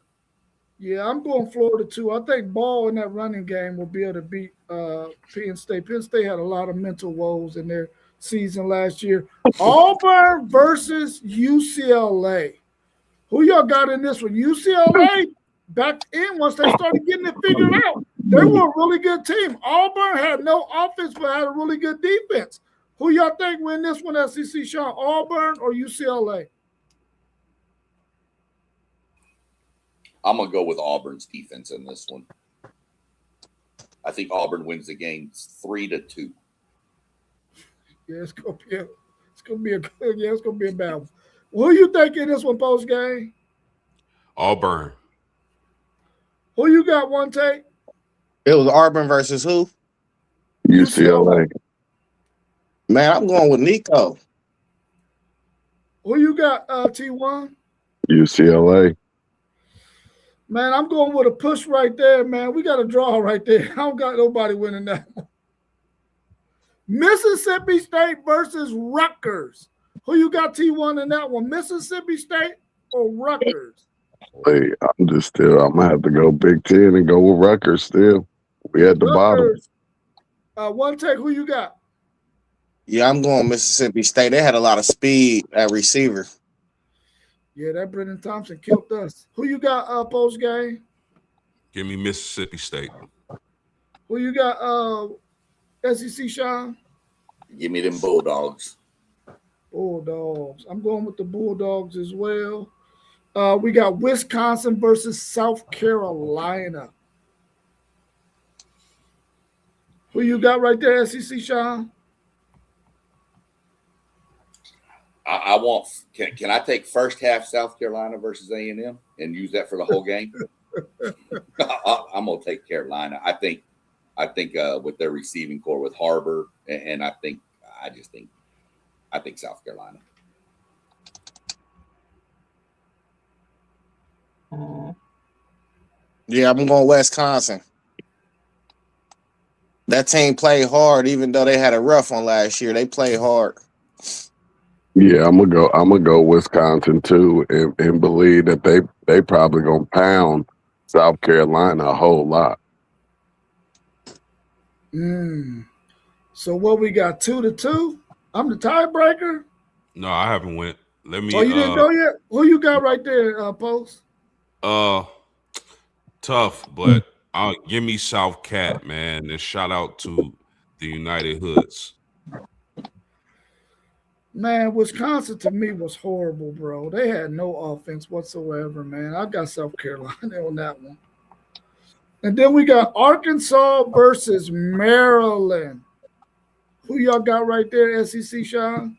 Yeah, I'm going Florida too. I think Ball in that running game will be able to beat Penn State. Penn State had a lot of mental woes in their season last year. Auburn versus UCLA. Who y'all got in this one? UCLA back in once they started getting it figured out. They were a really good team. Auburn had no offense, but had a really good defense. Who y'all think win this one, SEC, Sean? Auburn or UCLA? I'm going to go with Auburn's defense in this one. I think Auburn wins the game 3-2. Yeah, it's gonna be a bad one. Who you think in this one post game? Auburn. Who you got, One Take? It was Auburn versus who? UCLA. Man, I'm going with Nico. Who you got, T1? UCLA. Man, I'm going with a push right there, man. We got a draw right there. I don't got nobody winning that one. Mississippi State versus Rutgers. Who you got, T1, in that one? Mississippi State or Rutgers? Hey, I'm gonna have to go Big Ten and go with Rutgers still. We at the Rutgers. One Take, who you got? Yeah, I'm going Mississippi State. They had a lot of speed at receiver. Yeah, that Brendan Thompson killed us. Who you got post game? Give me Mississippi State. Who you got SEC, Sean? Give me them Bulldogs. Bulldogs. I'm going with the Bulldogs as well. We got Wisconsin versus South Carolina. Who you got right there, SEC, Sean? I want. Can I take first half South Carolina versus A&M and use that for the whole game? I'm gonna take Carolina. I think with their receiving core with Harbor, and I think South Carolina. Yeah, I'm going Wisconsin. That team played hard, even though they had a rough one last year. They played hard. Yeah, I'm gonna go Wisconsin too, and believe that they probably gonna pound South Carolina a whole lot. So what we got, 2-2? I'm the tiebreaker. No, I haven't went. Let me. Oh, you didn't go yet? Who you got right there, Post? Tough, but give me South Cat, man, and shout out to the United Hoods. Man, Wisconsin to me was horrible, bro. They had no offense whatsoever, man. I got South Carolina on that one. And then we got Arkansas versus Maryland. Who y'all got right there, SEC, Sean?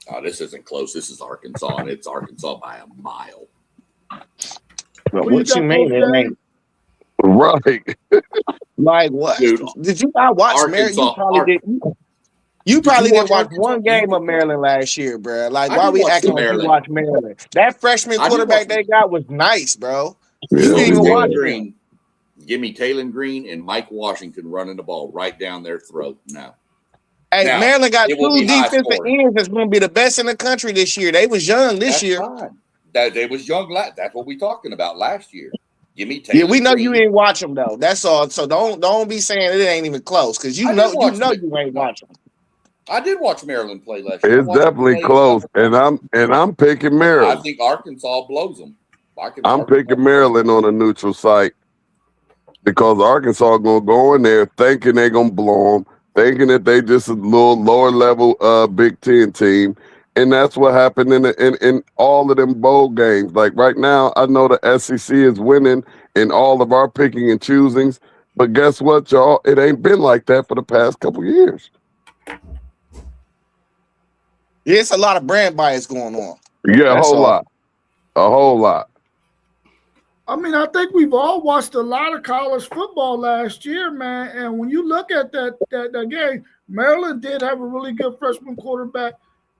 Oh, this isn't close. This is Arkansas, and it's Arkansas by a mile. But what you mean? It ain't Right. like what? Dude, Did you not watch Maryland? You probably didn't. You probably didn't watch one game of Maryland last year, bro. Like, why we acting like you watch Maryland? That freshman quarterback they got was nice, bro. You didn't even watch him. Give me Taylor Green and Mike Washington running the ball right down their throat now. Hey, Now, Maryland got it will 2 be high defensive scoring. ends that's going to be the best in the country this year. They was young this That's year. fine. They was young. That's what we talking about last year. Give me Taylor. Yeah, we know Green. you ain't watch them though. That's all. So don't be saying it ain't even close because you know you ain't watching. I did watch Maryland play last year. It's definitely close, and I'm picking Maryland. I think Arkansas blows them. I'm picking Maryland on a neutral site because Arkansas gonna go in there thinking they're gonna blow them, thinking that they just a little lower level Big Ten team, and that's what happened in all of them bowl games. Like right now, I know the SEC is winning in all of our picking and choosings, but guess what, y'all? It ain't been like that for the past couple years. Yeah, it's a lot of brand bias going on. Yeah, a whole lot. I mean, I think we've all watched a lot of college football last year, man. And when you look at that game, Maryland did have a really good freshman quarterback,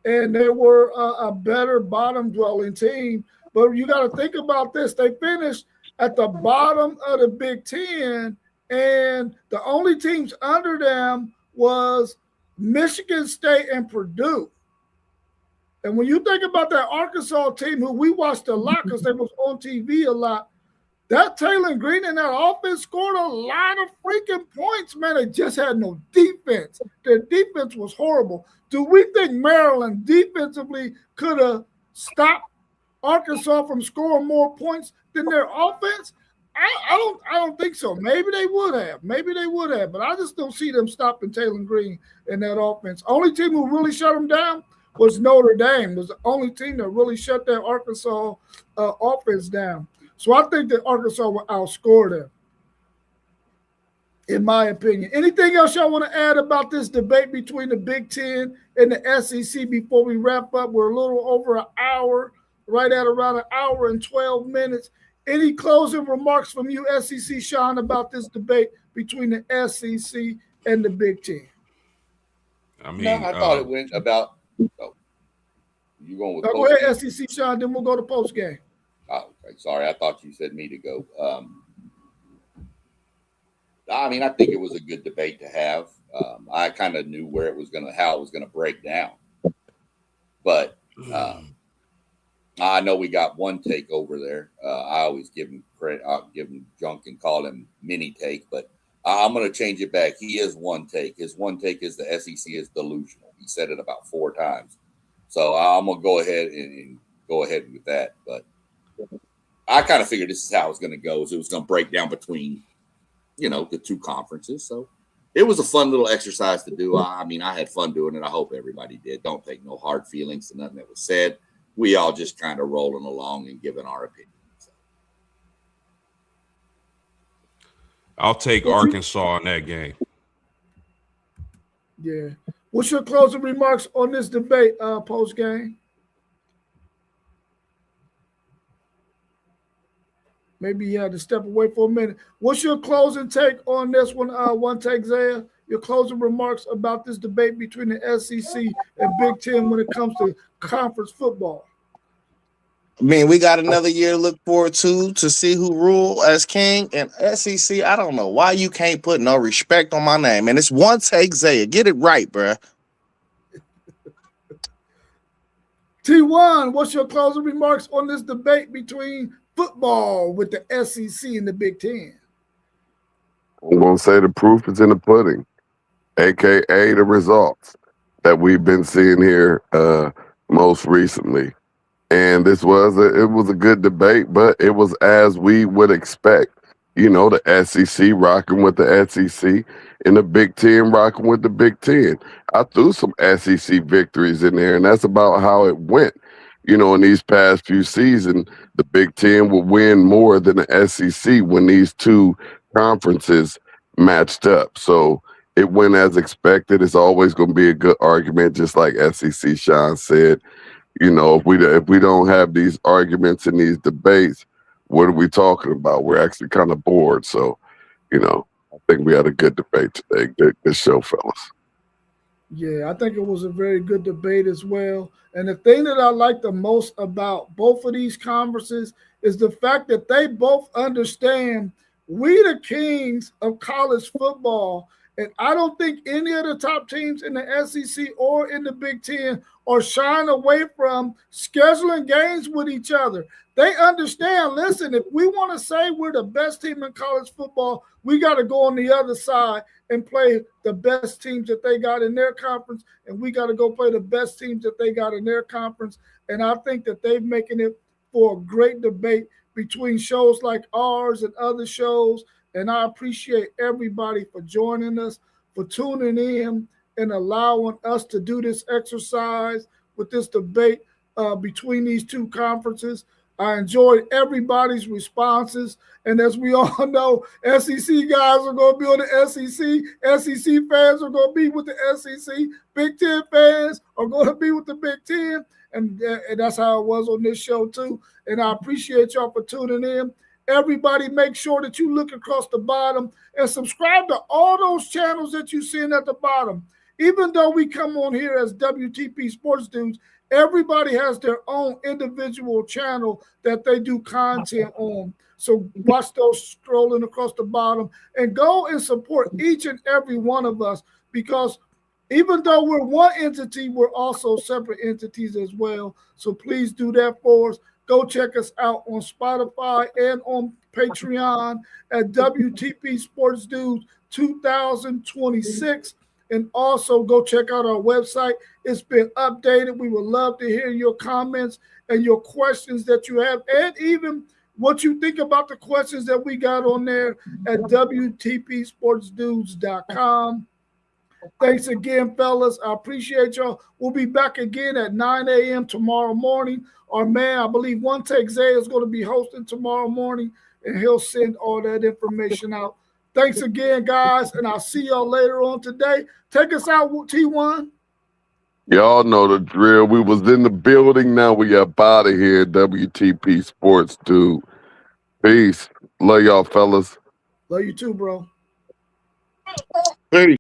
and they were a better bottom-dwelling team. But you got to think about this. They finished at the bottom of the Big Ten, and the only teams under them was Michigan State and Purdue. And when you think about that Arkansas team, who we watched a lot because they was on TV a lot, that Taylor Green and that offense scored a lot of freaking points, man. They just had no defense. Their defense was horrible. Do we think Maryland defensively could have stopped Arkansas from scoring more points than their offense? I don't think so. Maybe they would have. But I just don't see them stopping Taylor Green and that offense. Only team who really shut them down was Notre Dame. Was the only team that really shut that Arkansas offense down. So I think that Arkansas will outscore them, in my opinion. Anything else y'all want to add about this debate between the Big Ten and the SEC before we wrap up? We're a little over an hour, right at around an hour and 12 minutes. Any closing remarks from you, SEC Sean, about this debate between the SEC and the Big Ten? I mean, I thought it went about. Oh, you going with? Go ahead, SEC Sean. Then we'll go to post game. Oh, okay. Sorry, I thought you said me to go. I mean, I think it was a good debate to have. I kind of knew how it was going to break down, but I know we got one take over there. I always give him credit. I'll give him junk and call him mini take, but I'm going to change it back. He is one take. His one take is the SEC is delusional. He said it about 4 times, so I'm going to go ahead and go ahead with that, but. I kind of figured this is how it was going to go. So it was going to break down between, the 2 conferences. So it was a fun little exercise to do. I mean, I had fun doing it. I hope everybody did. Don't take no hard feelings to nothing that was said. We all just kind of rolling along and giving our opinion. So. I'll take Arkansas in that game. Yeah. What's your closing remarks on this debate post game? Maybe you had to step away for a minute. What's your closing take on this one? One take, Zaya. Your closing remarks about this debate between the SEC and Big Ten when it comes to conference football. I mean, we got another year to look forward to see who rule as king. And SEC, I don't know why you can't put no respect on my name. And it's one take, Zaya. Get it right, bruh. T1, what's your closing remarks on this debate between football with the SEC and the Big Ten? I'm going to say the proof is in the pudding, a.k.a. the results that we've been seeing here most recently. And it was a good debate, but it was as we would expect. The SEC rocking with the SEC and the Big Ten rocking with the Big Ten. I threw some SEC victories in there, and that's about how it went. In these past few seasons, the Big Ten will win more than the SEC when these 2 conferences matched up. So it went as expected. It's always going to be a good argument, just like SEC Sean said. If we don't have these arguments and these debates, what are we talking about? We're actually kind of bored. So, I think we had a good debate today. Good show, fellas. Yeah, I think it was a very good debate as well. And the thing that I like the most about both of these conferences is the fact that they both understand We the kings of college football. And I don't think any of the top teams in the SEC or in the Big Ten are shying away from scheduling games with each other. They understand, listen, if we want to say we're the best team in college football, we got to go on the other side and play the best teams that they got in their conference, and we got to go play the best teams that they got in their conference. And I think that they're making it for a great debate between shows like ours and other shows. And I appreciate everybody for joining us, for tuning in and allowing us to do this exercise with this debate between these two conferences. I enjoyed everybody's responses. And as we all know, SEC guys are going to be on the SEC. SEC fans are going to be with the SEC. Big Ten fans are going to be with the Big Ten. And that's how it was on this show, too. And I appreciate y'all for tuning in. Everybody, make sure that you look across the bottom and subscribe to all those channels that you see at the bottom. Even though we come on here as WTP Sports Dudes, everybody has their own individual channel that they do content on. So watch those scrolling across the bottom and go and support each and every one of us, because even though we're one entity, we're also separate entities as well. So please do that for us. Go check us out on Spotify and on Patreon at WTP Sports Dudes 2026. And also go check out our website. It's been updated. We would love to hear your comments and your questions that you have, and even what you think about the questions that we got on there at WTPSportsDudes.com. Thanks again, fellas. I appreciate y'all. We'll be back again at 9 a.m. tomorrow morning. Our man, I believe One Take Zay is going to be hosting tomorrow morning, and he'll send all that information out. Thanks again, guys, and I'll see y'all later on today. Take us out, T1. Y'all know the drill. We was in the building. Now we up out of here. WTP Sports Dude. Peace. Love y'all, fellas. Love you too, bro. Peace.